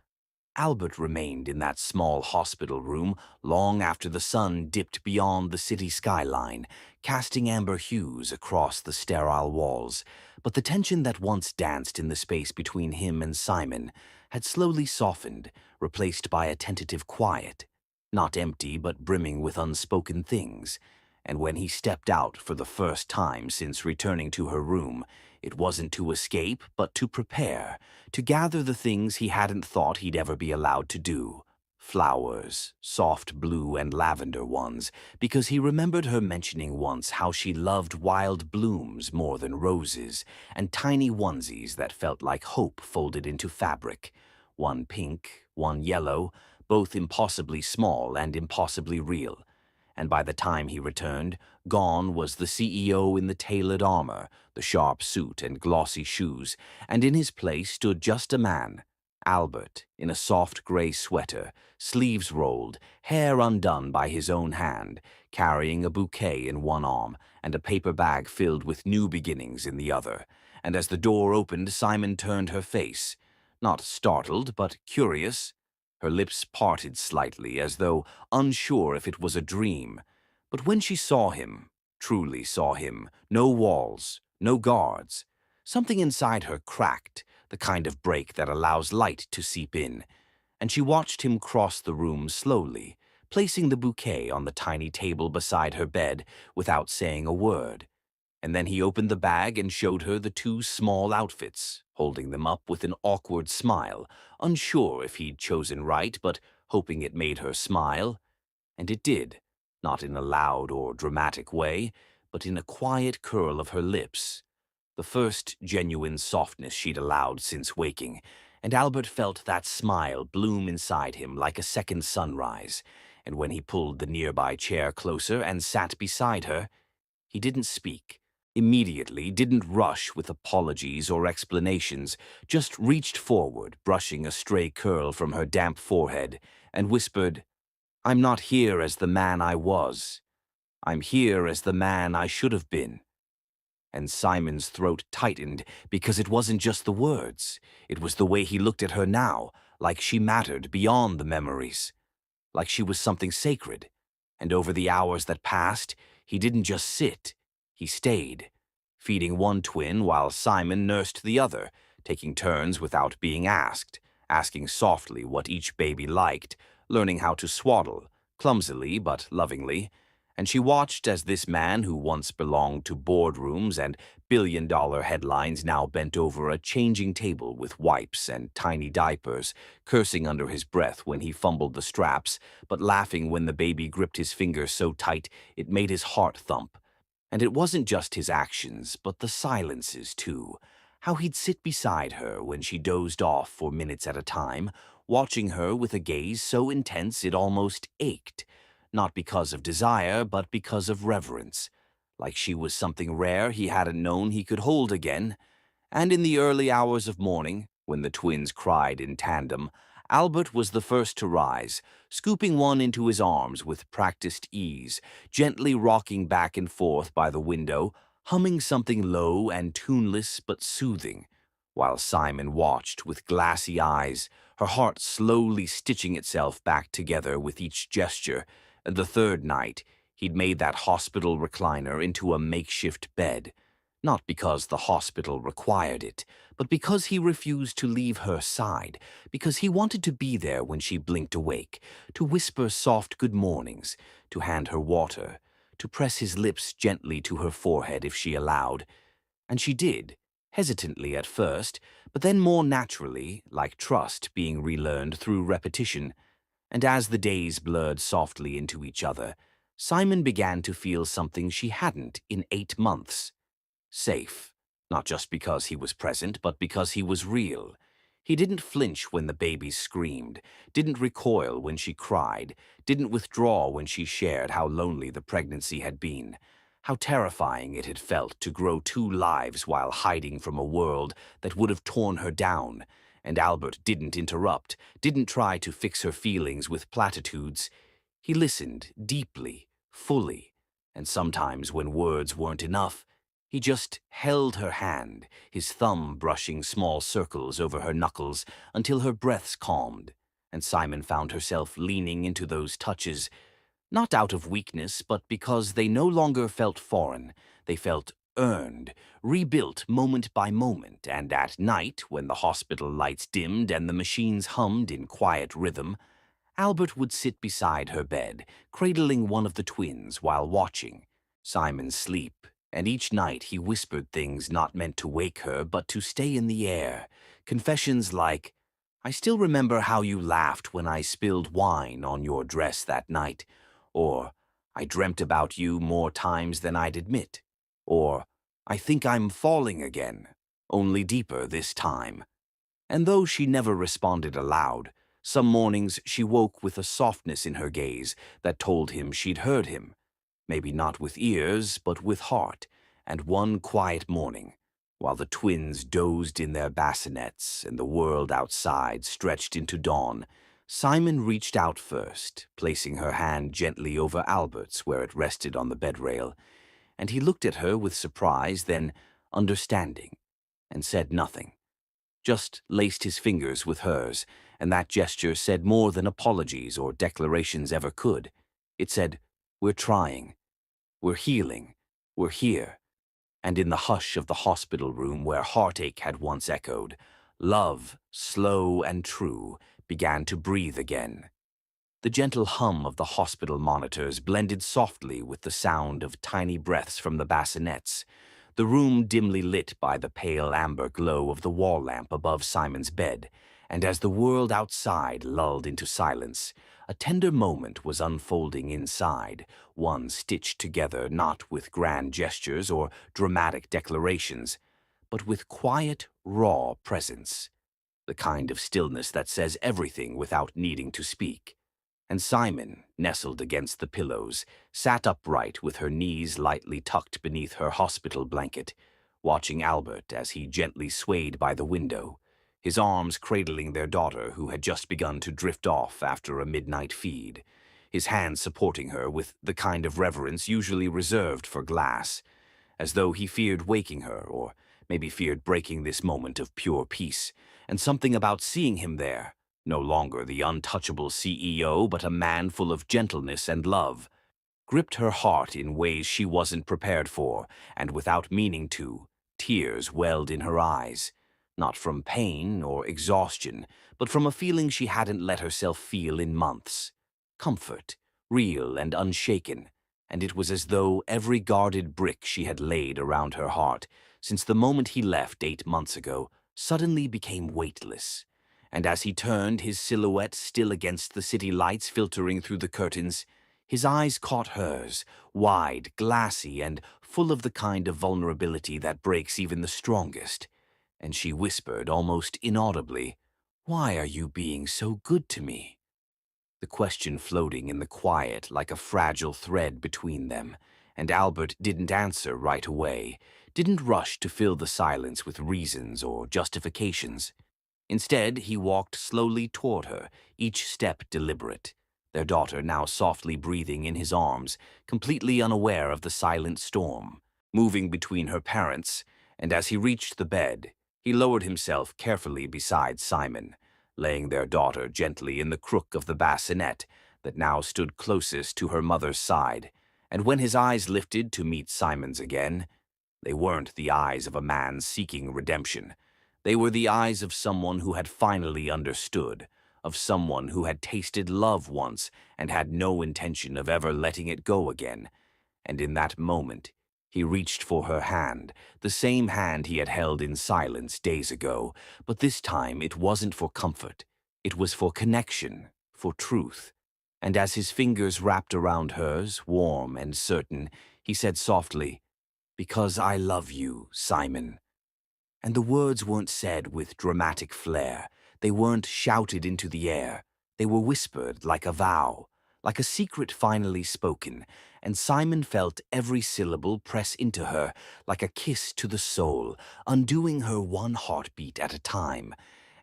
Albert remained in that small hospital room long after the sun dipped beyond the city skyline, casting amber hues across the sterile walls, but the tension that once danced in the space between him and Simon had slowly softened, replaced by a tentative quiet. Not empty, but brimming with unspoken things. And when he stepped out for the first time since returning to her room, it wasn't to escape, but to prepare, to gather the things he hadn't thought he'd ever be allowed to do. Flowers, soft blue and lavender ones, because he remembered her mentioning once how she loved wild blooms more than roses, and tiny onesies that felt like hope folded into fabric. One pink, one yellow, both impossibly small and impossibly real. And by the time he returned, gone was the CEO in the tailored armor, the sharp suit and glossy shoes, and in his place stood just a man, Albert, in a soft gray sweater, sleeves rolled, hair undone by his own hand, carrying a bouquet in one arm and a paper bag filled with new beginnings in the other. And as the door opened, Simon turned her face, not startled, but curious. Her lips parted slightly, as though unsure if it was a dream. But when she saw him, truly saw him, no walls, no guards, something inside her cracked, the kind of break that allows light to seep in, and she watched him cross the room slowly, placing the bouquet on the tiny table beside her bed without saying a word. And then he opened the bag and showed her the two small outfits, holding them up with an awkward smile, unsure if he'd chosen right, but hoping it made her smile. And it did, not in a loud or dramatic way, but in a quiet curl of her lips, the first genuine softness she'd allowed since waking, and Albert felt that smile bloom inside him like a second sunrise. And when he pulled the nearby chair closer and sat beside her, he didn't speak. Immediately, didn't rush with apologies or explanations, just reached forward, brushing a stray curl from her damp forehead, and whispered, "I'm not here as the man I was. I'm here as the man I should have been." And Simon's throat tightened because it wasn't just the words. It was the way he looked at her now, like she mattered beyond the memories, like she was something sacred. And over the hours that passed, he didn't just sit, he stayed, feeding one twin while Simon nursed the other, taking turns without being asked, asking softly what each baby liked, learning how to swaddle, clumsily but lovingly. And she watched as this man who once belonged to boardrooms and billion-dollar headlines now bent over a changing table with wipes and tiny diapers, cursing under his breath when he fumbled the straps, but laughing when the baby gripped his fingers so tight it made his heart thump. And it wasn't just his actions, but the silences, too. How he'd sit beside her when she dozed off for minutes at a time, watching her with a gaze so intense it almost ached, not because of desire, but because of reverence, like she was something rare he hadn't known he could hold again. And in the early hours of morning, when the twins cried in tandem, Albert was the first to rise, scooping one into his arms with practiced ease, gently rocking back and forth by the window, humming something low and tuneless but soothing, while Simon watched with glassy eyes, her heart slowly stitching itself back together with each gesture. And the third night, he'd made that hospital recliner into a makeshift bed, not because the hospital required it, but because he refused to leave her side, because he wanted to be there when she blinked awake, to whisper soft good mornings, to hand her water, to press his lips gently to her forehead if she allowed. And she did, hesitantly at first, but then more naturally, like trust being relearned through repetition. And as the days blurred softly into each other, Simon began to feel something she hadn't in 8 months. Safe, not just because he was present, but because he was real. He didn't flinch when the baby screamed, didn't recoil when she cried, didn't withdraw when she shared how lonely the pregnancy had been, how terrifying it had felt to grow 2 lives while hiding from a world that would have torn her down. And Albert didn't interrupt, didn't try to fix her feelings with platitudes. He listened deeply, fully, and sometimes when words weren't enough, he just held her hand, his thumb brushing small circles over her knuckles until her breaths calmed, and Simon found herself leaning into those touches, not out of weakness, but because they no longer felt foreign. They felt earned, rebuilt moment by moment, and at night, when the hospital lights dimmed and the machines hummed in quiet rhythm, Albert would sit beside her bed, cradling one of the twins while watching Simon sleep, and each night he whispered things not meant to wake her but to stay in the air, confessions like, "I still remember how you laughed when I spilled wine on your dress that night," or "I dreamt about you more times than I'd admit," or "I think I'm falling again, only deeper this time." And though she never responded aloud, some mornings she woke with a softness in her gaze that told him she'd heard him, maybe not with ears, but with heart. And one quiet morning, While the twins dozed in their bassinets and the world outside stretched into dawn, Simon reached out first, placing her hand gently over Albert's where it rested on the bed rail, and he looked at her with surprise, then understanding, and said nothing, just laced his fingers with hers, and that gesture said more than apologies or declarations ever could. It said, "We're trying. We're healing. We're here." And in the hush of the hospital room where heartache had once echoed, love, slow and true, began to breathe again. The gentle hum of the hospital monitors blended softly with the sound of tiny breaths from the bassinets, the room dimly lit by the pale amber glow of the wall lamp above Simon's bed, and as the world outside lulled into silence, a tender moment was unfolding inside, one stitched together not with grand gestures or dramatic declarations, but with quiet, raw presence, the kind of stillness that says everything without needing to speak. And Simon, nestled against the pillows, sat upright with her knees lightly tucked beneath her hospital blanket, watching Albert as he gently swayed by the window, his arms cradling their daughter who had just begun to drift off after a midnight feed, his hands supporting her with the kind of reverence usually reserved for glass, as though he feared waking her or maybe feared breaking this moment of pure peace, and something about seeing him there, no longer the untouchable CEO, but a man full of gentleness and love, gripped her heart in ways she wasn't prepared for, and without meaning to, tears welled in her eyes, not from pain or exhaustion, but from a feeling she hadn't let herself feel in months. Comfort, real and unshaken, and it was as though every guarded brick she had laid around her heart, since the moment he left 8 months ago, suddenly became weightless. And as he turned, his silhouette still against the city lights filtering through the curtains, his eyes caught hers, wide, glassy, and full of the kind of vulnerability that breaks even the strongest. And she whispered, almost inaudibly, "Why are you being so good to me?" The question floating in the quiet like a fragile thread between them, and Albert didn't answer right away, didn't rush to fill the silence with reasons or justifications. Instead, he walked slowly toward her, each step deliberate, their daughter now softly breathing in his arms, completely unaware of the silent storm, moving between her parents, and as he reached the bed, he lowered himself carefully beside Simon, laying their daughter gently in the crook of the bassinet that now stood closest to her mother's side, and when his eyes lifted to meet Simon's again, they weren't the eyes of a man seeking redemption. They were the eyes of someone who had finally understood, of someone who had tasted love once and had no intention of ever letting it go again. And in that moment, he reached for her hand, the same hand he had held in silence days ago, but this time it wasn't for comfort. It was for connection, for truth. And as his fingers wrapped around hers, warm and certain, he said softly, "Because I love you, Simon." And the words weren't said with dramatic flair. They weren't shouted into the air. They were whispered like a vow, like a secret finally spoken, and Simon felt every syllable press into her like a kiss to the soul, undoing her one heartbeat at a time.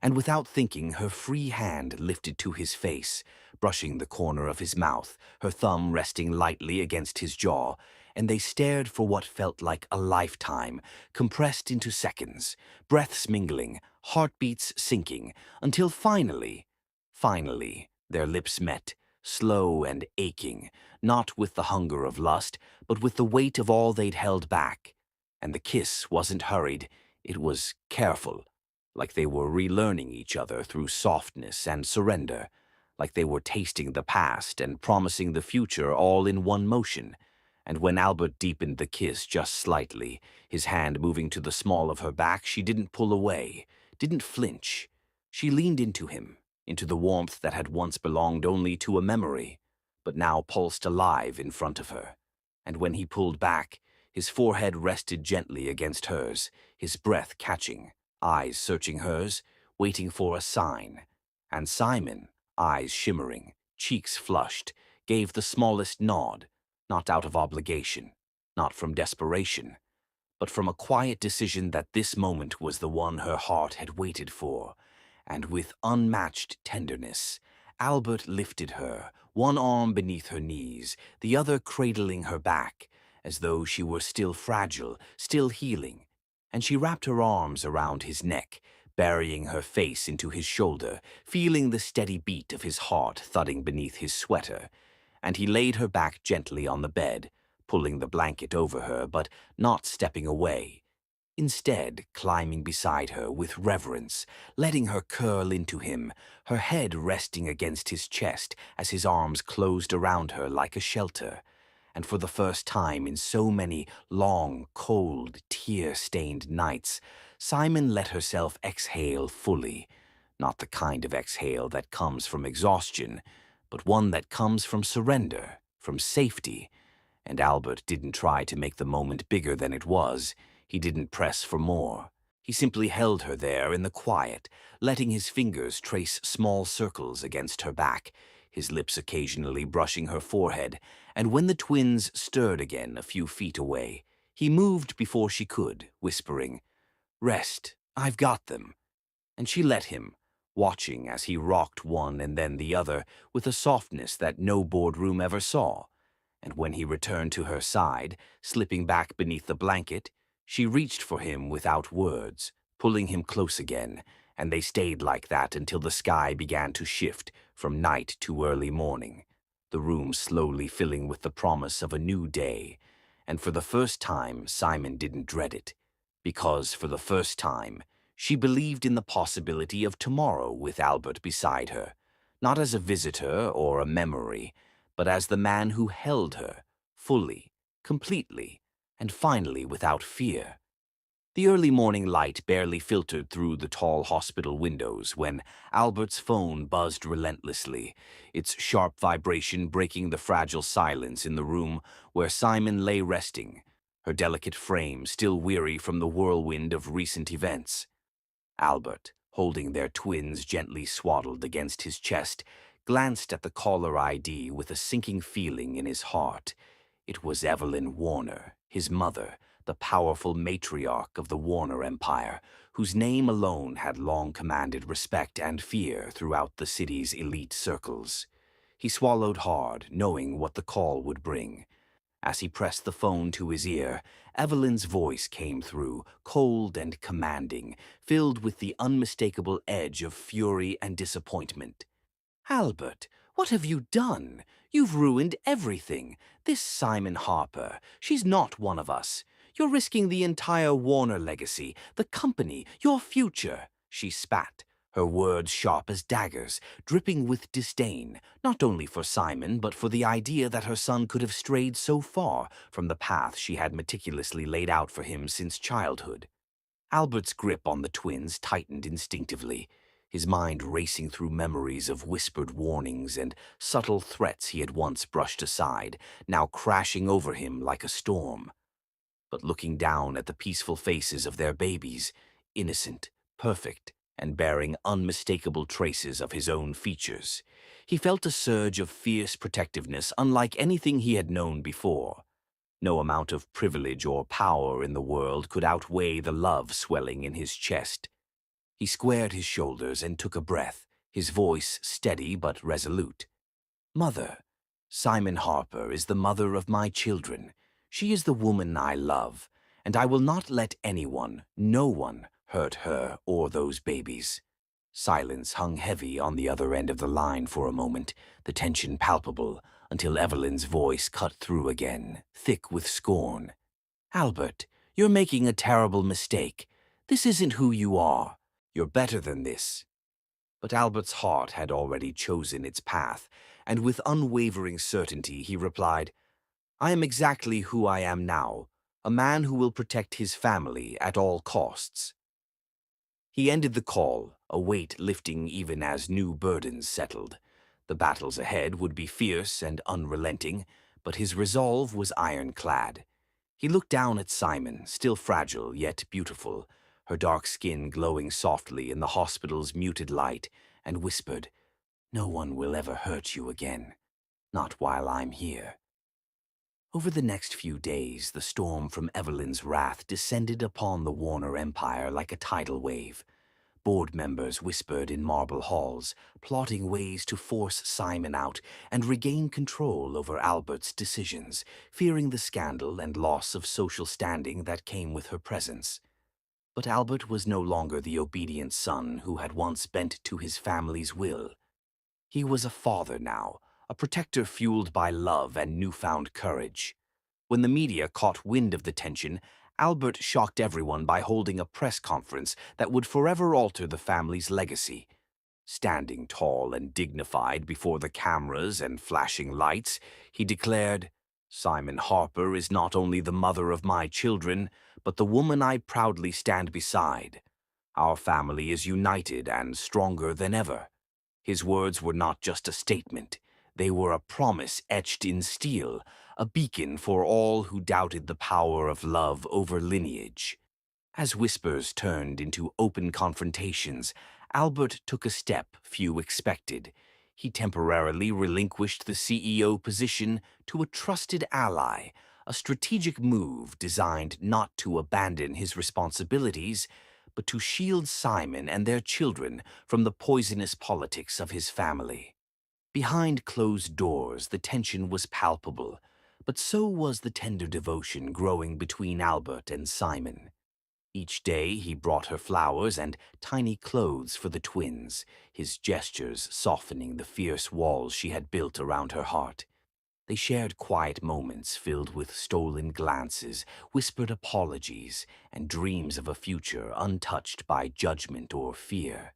And without thinking, her free hand lifted to his face, brushing the corner of his mouth, her thumb resting lightly against his jaw, and they stared for what felt like a lifetime, compressed into seconds, breaths mingling, heartbeats sinking, until finally, their lips met, slow and aching, not with the hunger of lust, but with the weight of all they'd held back. And the kiss wasn't hurried, it was careful, like they were relearning each other through softness and surrender, like they were tasting the past and promising the future all in one motion. And when Albert deepened the kiss just slightly, his hand moving to the small of her back, she didn't pull away, didn't flinch. She leaned into him, into the warmth that had once belonged only to a memory, but now pulsed alive in front of her. And when he pulled back, his forehead rested gently against hers, his breath catching, eyes searching hers, waiting for a sign. And Simon, eyes shimmering, cheeks flushed, gave the smallest nod, not out of obligation, not from desperation, but from a quiet decision that this moment was the one her heart had waited for. And with unmatched tenderness, Albert lifted her, one arm beneath her knees, the other cradling her back, as though she were still fragile, still healing, and she wrapped her arms around his neck, burying her face into his shoulder, feeling the steady beat of his heart thudding beneath his sweater, and he laid her back gently on the bed, pulling the blanket over her but not stepping away. Instead, climbing beside her with reverence, letting her curl into him, her head resting against his chest as his arms closed around her like a shelter. And for the first time in so many long, cold, tear-stained nights, Simon let herself exhale fully. Not the kind of exhale that comes from exhaustion, but one that comes from surrender, from safety. And Albert didn't try to make the moment bigger than it was. He didn't press for more. He simply held her there in the quiet, letting his fingers trace small circles against her back, his lips occasionally brushing her forehead, and when the twins stirred again a few feet away, he moved before she could, whispering, "Rest, I've got them." And she let him, watching as he rocked one and then the other with a softness that no boardroom ever saw. And when he returned to her side, slipping back beneath the blanket, she reached for him without words, pulling him close again, and they stayed like that until the sky began to shift from night to early morning, the room slowly filling with the promise of a new day. And for the first time, Simon didn't dread it, because for the first time, she believed in the possibility of tomorrow with Albert beside her, not as a visitor or a memory, but as the man who held her, fully, completely, and finally without fear. The early morning light barely filtered through the tall hospital windows when Albert's phone buzzed relentlessly, its sharp vibration breaking the fragile silence in the room where Simon lay resting, her delicate frame still weary from the whirlwind of recent events. Albert, holding their twins gently swaddled against his chest, glanced at the caller ID with a sinking feeling in his heart. It was Evelyn Warner, his mother, the powerful matriarch of the Warner Empire, whose name alone had long commanded respect and fear throughout the city's elite circles. He swallowed hard, knowing what the call would bring. As he pressed the phone to his ear, Evelyn's voice came through, cold and commanding, filled with the unmistakable edge of fury and disappointment. "Albert, what have you done? You've ruined everything. This Simon Harper, she's not one of us. You're risking the entire Warner legacy, the company, your future," she spat, her words sharp as daggers, dripping with disdain, not only for Simon, but for the idea that her son could have strayed so far from the path she had meticulously laid out for him since childhood. Albert's grip on the twins tightened instinctively, his mind racing through memories of whispered warnings and subtle threats he had once brushed aside, now crashing over him like a storm. But looking down at the peaceful faces of their babies, innocent, perfect, and bearing unmistakable traces of his own features, he felt a surge of fierce protectiveness unlike anything he had known before. No amount of privilege or power in the world could outweigh the love swelling in his chest. He squared his shoulders and took a breath, his voice steady but resolute. "Mother, Simon Harper is the mother of my children. She is the woman I love, and I will not let anyone, no one, hurt her or those babies." Silence hung heavy on the other end of the line for a moment, the tension palpable, until Evelyn's voice cut through again, thick with scorn. "Albert, you're making a terrible mistake. This isn't who you are. You're better than this." But Albert's heart had already chosen its path, and with unwavering certainty he replied, "I am exactly who I am now, a man who will protect his family at all costs." He ended the call, a weight lifting even as new burdens settled. The battles ahead would be fierce and unrelenting, but his resolve was ironclad. He looked down at Simon, still fragile yet beautiful, her dark skin glowing softly in the hospital's muted light, and whispered, "No one will ever hurt you again. Not while I'm here." Over the next few days, the storm from Evelyn's wrath descended upon the Warner Empire like a tidal wave. Board members whispered in marble halls, plotting ways to force Simon out and regain control over Albert's decisions, fearing the scandal and loss of social standing that came with her presence. But Albert was no longer the obedient son who had once bent to his family's will. He was a father now, a protector fueled by love and newfound courage. When the media caught wind of the tension, Albert shocked everyone by holding a press conference that would forever alter the family's legacy. Standing tall and dignified before the cameras and flashing lights, he declared, "Simon Harper is not only the mother of my children, but the woman I proudly stand beside. Our family is united and stronger than ever." His words were not just a statement. They were a promise etched in steel, a beacon for all who doubted the power of love over lineage. As whispers turned into open confrontations, Albert took a step few expected. He temporarily relinquished the CEO position to a trusted ally, a strategic move designed not to abandon his responsibilities, but to shield Simon and their children from the poisonous politics of his family. Behind closed doors, the tension was palpable, but so was the tender devotion growing between Albert and Simon. Each day he brought her flowers and tiny clothes for the twins, his gestures softening the fierce walls she had built around her heart. They shared quiet moments filled with stolen glances, whispered apologies, and dreams of a future untouched by judgment or fear.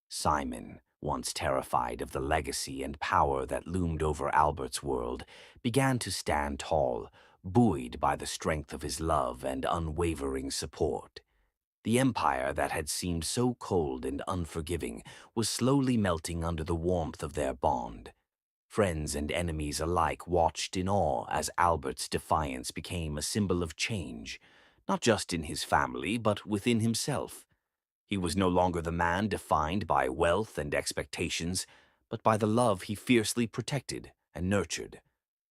Simon, once terrified of the legacy and power that loomed over Albert's world, began to stand tall, buoyed by the strength of his love and unwavering support. The empire that had seemed so cold and unforgiving was slowly melting under the warmth of their bond. Friends and enemies alike watched in awe as Albert's defiance became a symbol of change, not just in his family, but within himself. He was no longer the man defined by wealth and expectations, but by the love he fiercely protected and nurtured.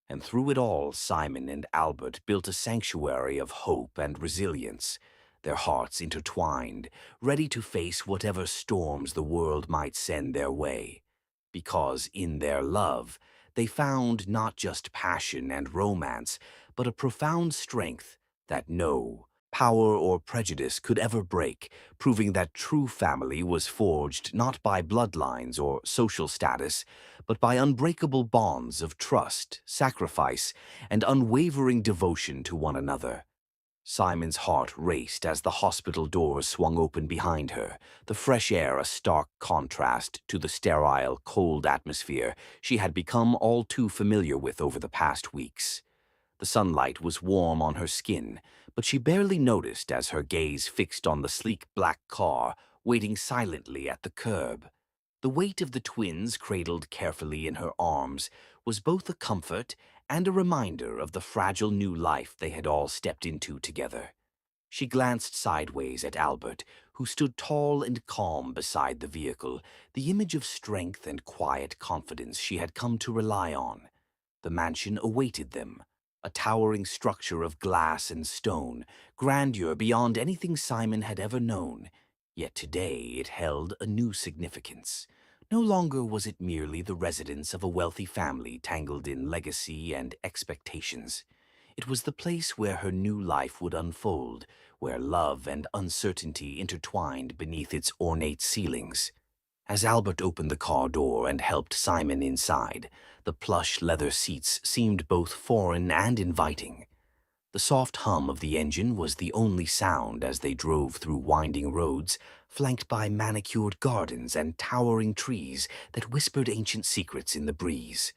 And through it all, Simon and Albert built a sanctuary of hope and resilience, their hearts intertwined, ready to face whatever storms the world might send their way. Because in their love, they found not just passion and romance, but a profound strength that no power or prejudice could ever break, proving that true family was forged not by bloodlines or social status, but by unbreakable bonds of trust, sacrifice, and unwavering devotion to one another. Simon's heart raced as the hospital doors swung open behind her, the fresh air a stark contrast to the sterile, cold atmosphere she had become all too familiar with over the past weeks. The sunlight was warm on her skin, but she barely noticed as her gaze fixed on the sleek black car waiting silently at the curb. The weight of the twins cradled carefully in her arms was both a comfort and a reminder of the fragile new life they had all stepped into together. She glanced sideways at Albert, who stood tall and calm beside the vehicle, the image of strength and quiet confidence she had come to rely on. The mansion awaited them, a towering structure of glass and stone, grandeur beyond anything Simon had ever known. Yet today it held a new significance. No longer was it merely the residence of a wealthy family tangled in legacy and expectations. It was the place where her new life would unfold, where love and uncertainty intertwined beneath its ornate ceilings. As Albert opened the car door and helped Simon inside, the plush leather seats seemed both foreign and inviting. The soft hum of the engine was the only sound as they drove through winding roads, flanked by manicured gardens and towering trees that whispered ancient secrets in the breeze.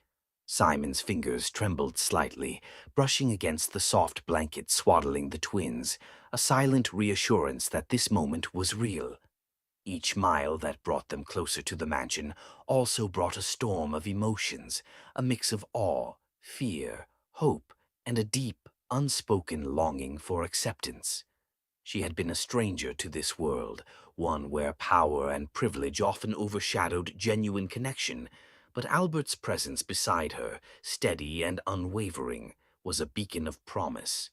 Simon's fingers trembled slightly, brushing against the soft blanket swaddling the twins, a silent reassurance that this moment was real. Each mile that brought them closer to the mansion also brought a storm of emotions, a mix of awe, fear, hope, and a deep, unspoken longing for acceptance. She had been a stranger to this world, one where power and privilege often overshadowed genuine connection, but Albert's presence beside her, steady and unwavering, was a beacon of promise.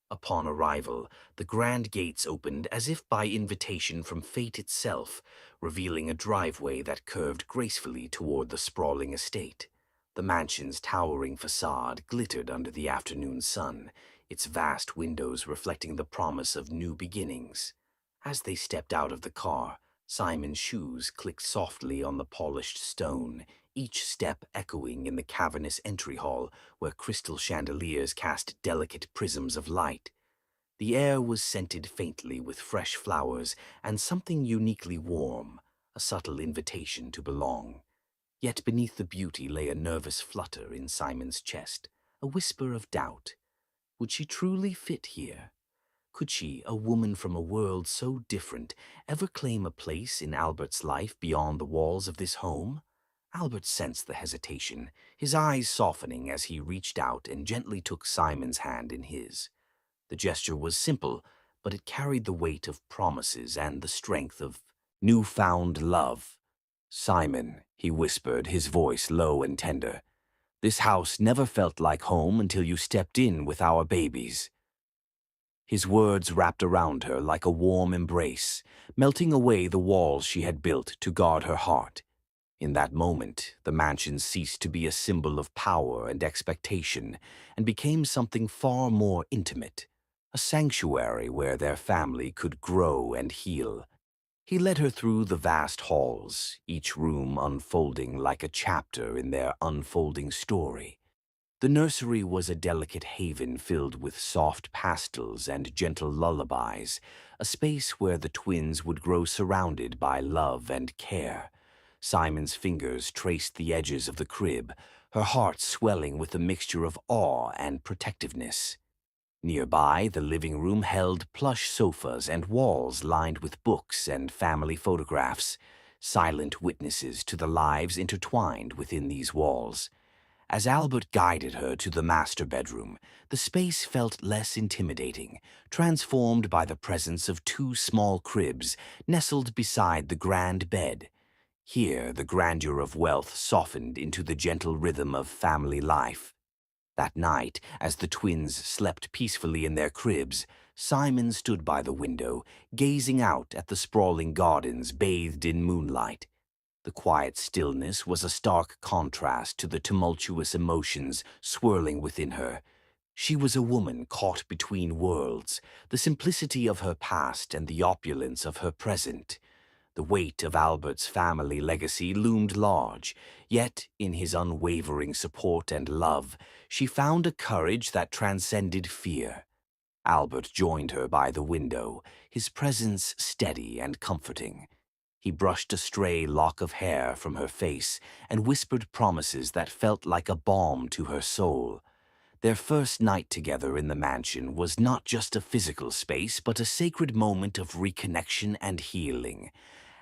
Upon arrival, the grand gates opened as if by invitation from fate itself, revealing a driveway that curved gracefully toward the sprawling estate. The mansion's towering facade glittered under the afternoon sun, its vast windows reflecting the promise of new beginnings. As they stepped out of the car, Simon's shoes clicked softly on the polished stone, each step echoing in the cavernous entry hall where crystal chandeliers cast delicate prisms of light. The air was scented faintly with fresh flowers and something uniquely warm, a subtle invitation to belong. Yet beneath the beauty lay a nervous flutter in Simon's chest, a whisper of doubt. Would she truly fit here? Could she, a woman from a world so different, ever claim a place in Albert's life beyond the walls of this home? Albert sensed the hesitation, his eyes softening as he reached out and gently took Simon's hand in his. The gesture was simple, but it carried the weight of promises and the strength of newfound love. "Simon," he whispered, his voice low and tender, "this house never felt like home until you stepped in with our babies." His words wrapped around her like a warm embrace, melting away the walls she had built to guard her heart. In that moment, the mansion ceased to be a symbol of power and expectation and became something far more intimate, a sanctuary where their family could grow and heal. He led her through the vast halls, each room unfolding like a chapter in their unfolding story. The nursery was a delicate haven filled with soft pastels and gentle lullabies, a space where the twins would grow surrounded by love and care. Simon's fingers traced the edges of the crib, her heart swelling with a mixture of awe and protectiveness. Nearby, the living room held plush sofas and walls lined with books and family photographs, silent witnesses to the lives intertwined within these walls. As Albert guided her to the master bedroom, the space felt less intimidating, transformed by the presence of two small cribs nestled beside the grand bed. Here, the grandeur of wealth softened into the gentle rhythm of family life. That night, as the twins slept peacefully in their cribs, Simon stood by the window, gazing out at the sprawling gardens bathed in moonlight. The quiet stillness was a stark contrast to the tumultuous emotions swirling within her. She was a woman caught between worlds, the simplicity of her past and the opulence of her present. The weight of Albert's family legacy loomed large, yet in his unwavering support and love, she found a courage that transcended fear. Albert joined her by the window, his presence steady and comforting. He brushed a stray lock of hair from her face and whispered promises that felt like a balm to her soul. Their first night together in the mansion was not just a physical space, but a sacred moment of reconnection and healing.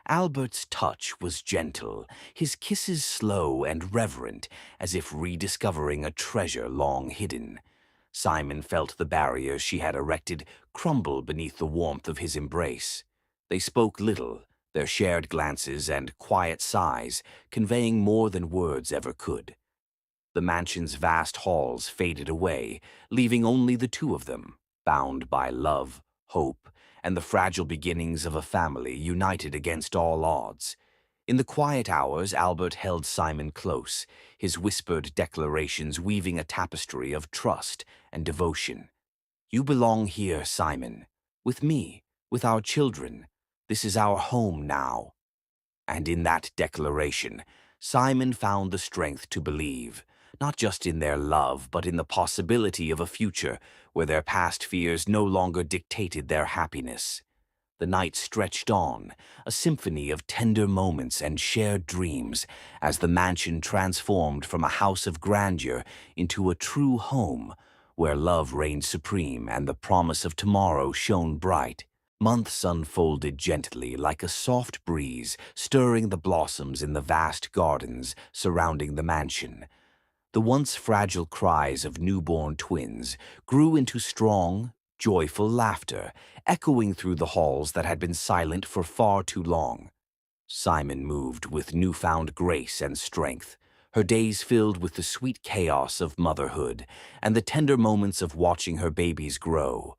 Albert's touch was gentle, his kisses slow and reverent, as if rediscovering a treasure long hidden. Simon felt the barriers she had erected crumble beneath the warmth of his embrace. They spoke little, their shared glances and quiet sighs conveying more than words ever could. The mansion's vast halls faded away, leaving only the two of them, bound by love, hope, and the fragile beginnings of a family united against all odds. In the quiet hours, Albert held Simon close, his whispered declarations weaving a tapestry of trust and devotion. "You belong here, Simon, with me, with our children. This is our home now." And in that declaration, Simon found the strength to believe, not just in their love, but in the possibility of a future where their past fears no longer dictated their happiness. The night stretched on, a symphony of tender moments and shared dreams, as the mansion transformed from a house of grandeur into a true home, where love reigned supreme and the promise of tomorrow shone bright. Months unfolded gently like a soft breeze, stirring the blossoms in the vast gardens surrounding the mansion. The once fragile cries of newborn twins grew into strong, joyful laughter, echoing through the halls that had been silent for far too long. Simon moved with newfound grace and strength, her days filled with the sweet chaos of motherhood and the tender moments of watching her babies grow.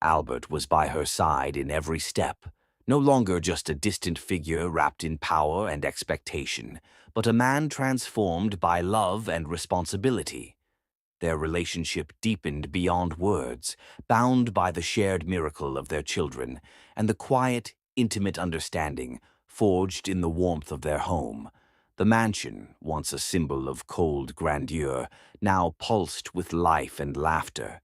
Albert was by her side in every step, no longer just a distant figure wrapped in power and expectation, but a man transformed by love and responsibility. Their relationship deepened beyond words, bound by the shared miracle of their children and the quiet, intimate understanding forged in the warmth of their home. The mansion, once a symbol of cold grandeur, now pulsed with life and laughter.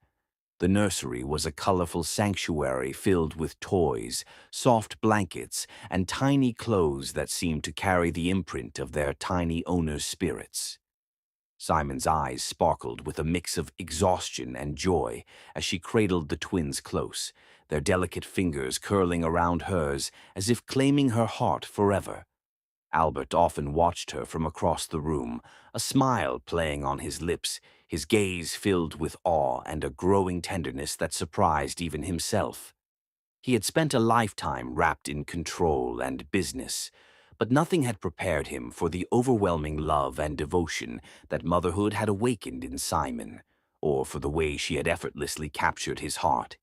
The nursery was a colorful sanctuary filled with toys, soft blankets, and tiny clothes that seemed to carry the imprint of their tiny owner's spirits. Simon's eyes sparkled with a mix of exhaustion and joy as she cradled the twins close, their delicate fingers curling around hers as if claiming her heart forever. Albert often watched her from across the room, a smile playing on his lips, his gaze filled with awe and a growing tenderness that surprised even himself. He had spent a lifetime wrapped in control and business, but nothing had prepared him for the overwhelming love and devotion that motherhood had awakened in Simon, or for the way she had effortlessly captured his heart.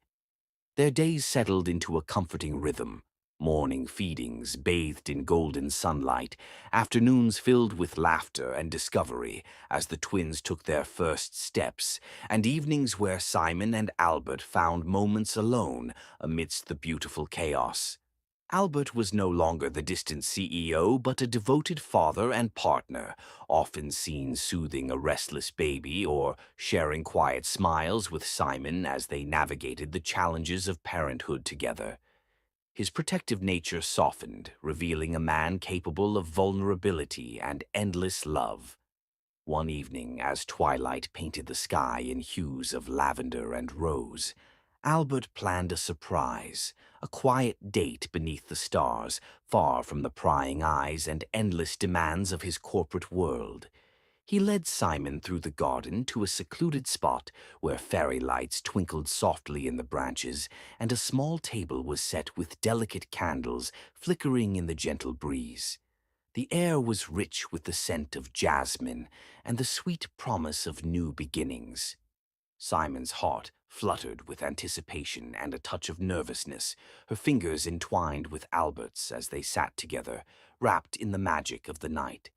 Their days settled into a comforting rhythm. Morning feedings bathed in golden sunlight, afternoons filled with laughter and discovery as the twins took their first steps, and evenings where Simon and Albert found moments alone amidst the beautiful chaos. Albert was no longer the distant CEO, but a devoted father and partner, often seen soothing a restless baby or sharing quiet smiles with Simon as they navigated the challenges of parenthood together. His protective nature softened, revealing a man capable of vulnerability and endless love. One evening, as twilight painted the sky in hues of lavender and rose, Albert planned a surprise, a quiet date beneath the stars, far from the prying eyes and endless demands of his corporate world. He led Simon through the garden to a secluded spot where fairy lights twinkled softly in the branches, and a small table was set with delicate candles flickering in the gentle breeze. The air was rich with the scent of jasmine and the sweet promise of new beginnings. Simon's heart fluttered with anticipation and a touch of nervousness, her fingers entwined with Albert's as they sat together, wrapped in the magic of the night.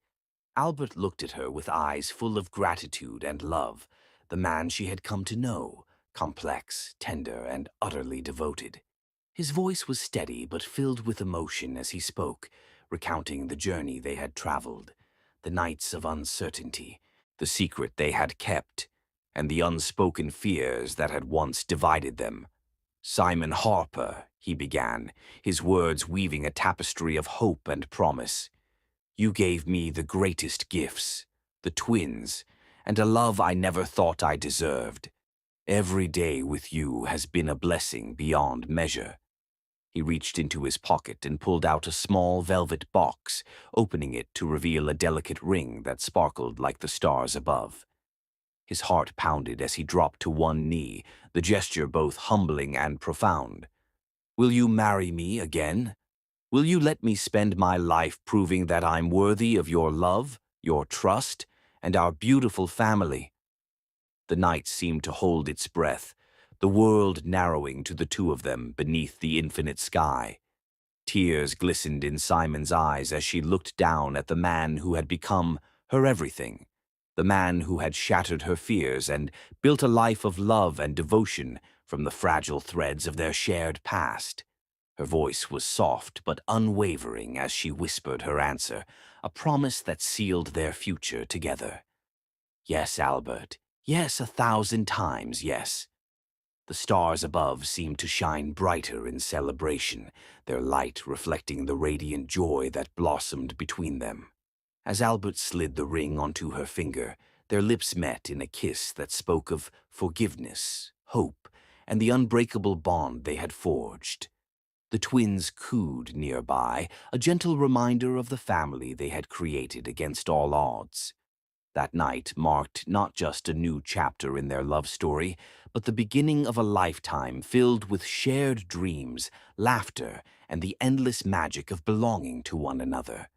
Albert looked at her with eyes full of gratitude and love, the man she had come to know, complex, tender, and utterly devoted. His voice was steady but filled with emotion as he spoke, recounting the journey they had traveled, the nights of uncertainty, the secret they had kept, and the unspoken fears that had once divided them. "Simon Harper," he began, his words weaving a tapestry of hope and promise. "You gave me the greatest gifts, the twins, and a love I never thought I deserved. Every day with you has been a blessing beyond measure." He reached into his pocket and pulled out a small velvet box, opening it to reveal a delicate ring that sparkled like the stars above. His heart pounded as he dropped to one knee, the gesture both humbling and profound. "Will you marry me again? Will you let me spend my life proving that I'm worthy of your love, your trust, and our beautiful family?" The night seemed to hold its breath, the world narrowing to the two of them beneath the infinite sky. Tears glistened in Simon's eyes as she looked down at the man who had become her everything, the man who had shattered her fears and built a life of love and devotion from the fragile threads of their shared past. Her voice was soft but unwavering as she whispered her answer, a promise that sealed their future together. "Yes, Albert. Yes, 1,000 times yes." The stars above seemed to shine brighter in celebration, their light reflecting the radiant joy that blossomed between them. As Albert slid the ring onto her finger, their lips met in a kiss that spoke of forgiveness, hope, and the unbreakable bond they had forged. The twins cooed nearby, a gentle reminder of the family they had created against all odds. That night marked not just a new chapter in their love story, but the beginning of a lifetime filled with shared dreams, laughter, and the endless magic of belonging to one another.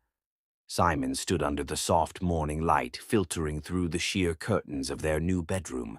Simon stood under the soft morning light filtering through the sheer curtains of their new bedroom,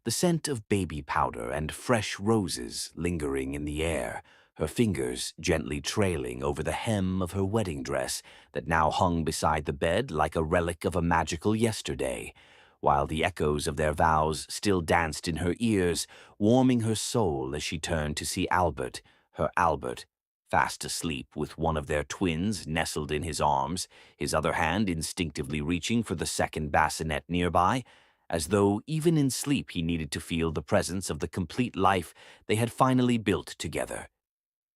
the scent of baby powder and fresh roses lingering in the air, her fingers gently trailing over the hem of her wedding dress that now hung beside the bed like a relic of a magical yesterday, while the echoes of their vows still danced in her ears, warming her soul as she turned to see Albert, her Albert, fast asleep with one of their twins nestled in his arms, his other hand instinctively reaching for the second bassinet nearby, as though even in sleep he needed to feel the presence of the complete life they had finally built together.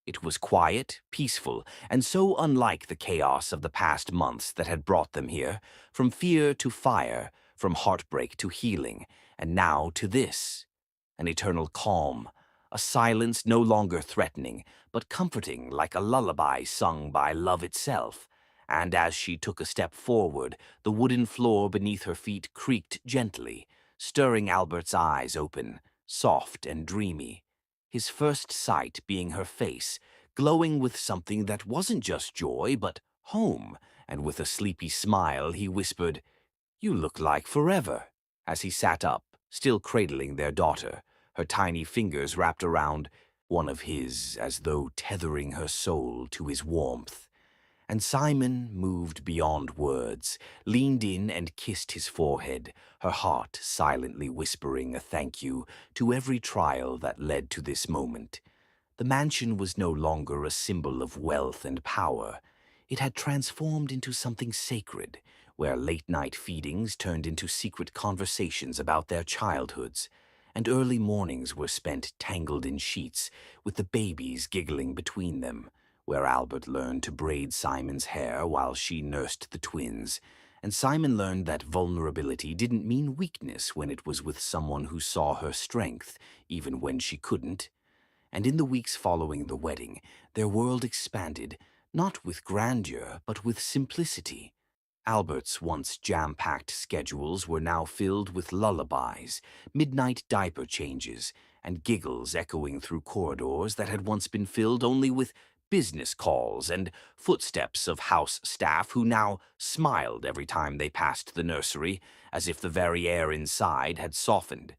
It was quiet, peaceful, and so unlike the chaos of the past months that had brought them here, from fear to fire, from heartbreak to healing, and now to this, an eternal calm, a silence no longer threatening, but comforting like a lullaby sung by love itself. And as she took a step forward, the wooden floor beneath her feet creaked gently, stirring Albert's eyes open, soft and dreamy, his first sight being her face, glowing with something that wasn't just joy, but home, and with a sleepy smile he whispered, "You look like forever," as he sat up, still cradling their daughter, her tiny fingers wrapped around one of his as though tethering her soul to his warmth. And Simon moved beyond words, leaned in and kissed his forehead, her heart silently whispering a thank you to every trial that led to this moment. The mansion was no longer a symbol of wealth and power. It had transformed into something sacred, where late-night feedings turned into secret conversations about their childhoods, and early mornings were spent tangled in sheets, with the babies giggling between them, where Albert learned to braid Simon's hair while she nursed the twins, and Simon learned that vulnerability didn't mean weakness when it was with someone who saw her strength, even when she couldn't. And in the weeks following the wedding, their world expanded, not with grandeur, but with simplicity. Albert's once jam-packed schedules were now filled with lullabies, midnight diaper changes, and giggles echoing through corridors that had once been filled only with business calls and footsteps of house staff who now smiled every time they passed the nursery, as if the very air inside had softened.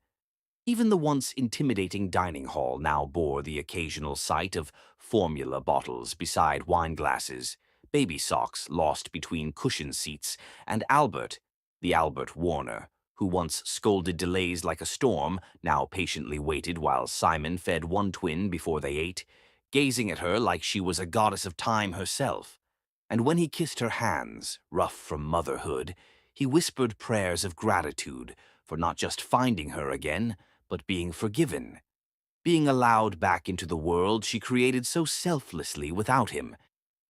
Even the once intimidating dining hall now bore the occasional sight of formula bottles beside wine glasses, baby socks lost between cushion seats, and Albert, the Albert Warner, who once scolded delays like a storm, now patiently waited while Simon fed one twin before they ate, gazing at her like she was a goddess of time herself. And when he kissed her hands, rough from motherhood, he whispered prayers of gratitude for not just finding her again, but being forgiven, being allowed back into the world she created so selflessly without him.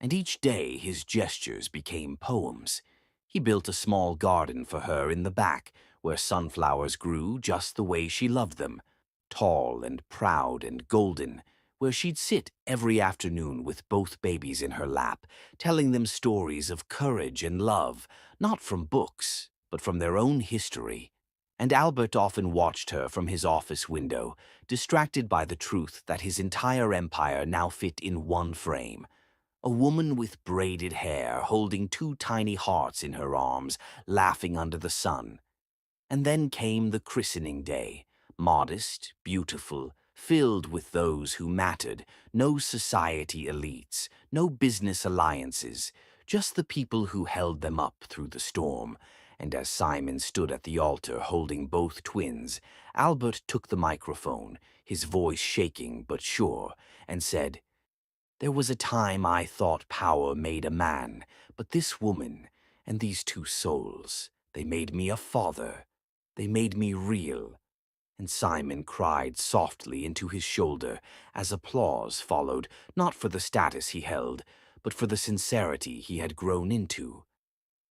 And each day his gestures became poems. He built a small garden for her in the back, where sunflowers grew just the way she loved them, tall and proud and golden, where she'd sit every afternoon with both babies in her lap, telling them stories of courage and love, not from books, but from their own history. And Albert often watched her from his office window, distracted by the truth that his entire empire now fit in one frame. A woman with braided hair holding two tiny hearts in her arms, laughing under the sun. And then came the christening day, modest, beautiful, filled with those who mattered, no society elites, no business alliances, just the people who held them up through the storm. And as Simon stood at the altar holding both twins, Albert took the microphone, his voice shaking but sure, and said, "There was a time I thought power made a man, but this woman and these two souls, they made me a father. They made me real." And Simon cried softly into his shoulder as applause followed, not for the status he held, but for the sincerity he had grown into.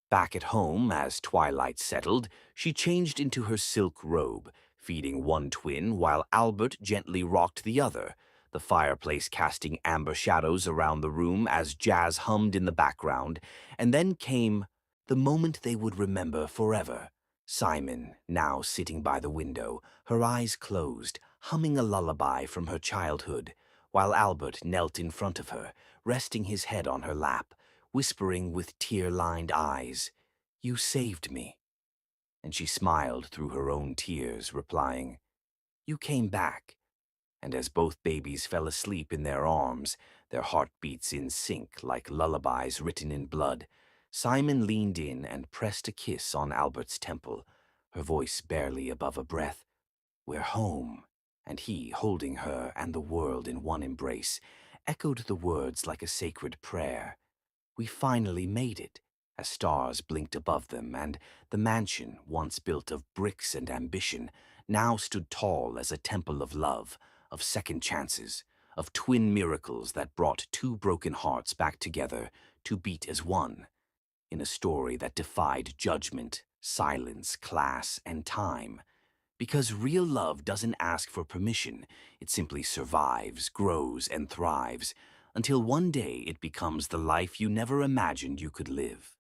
Back at home, as twilight settled, she changed into her silk robe, feeding one twin while Albert gently rocked the other, the fireplace casting amber shadows around the room as jazz hummed in the background. And then came the moment they would remember forever. Simon, now sitting by the window, her eyes closed, humming a lullaby from her childhood, while Albert knelt in front of her, resting his head on her lap, whispering with tear-lined eyes, "You saved me." And she smiled through her own tears, replying, "You came back." And as both babies fell asleep in their arms, their heartbeats in sync like lullabies written in blood, Simon leaned in and pressed a kiss on Albert's temple, her voice barely above a breath. "We're home." And he, holding her and the world in one embrace, echoed the words like a sacred prayer. We finally made it, as stars blinked above them, and the mansion, once built of bricks and ambition, now stood tall as a temple of love, of second chances, of twin miracles that brought two broken hearts back together to beat as one, in a story that defied judgment, silence, class, and time. Because real love doesn't ask for permission, it simply survives, grows, and thrives, until one day it becomes the life you never imagined you could live.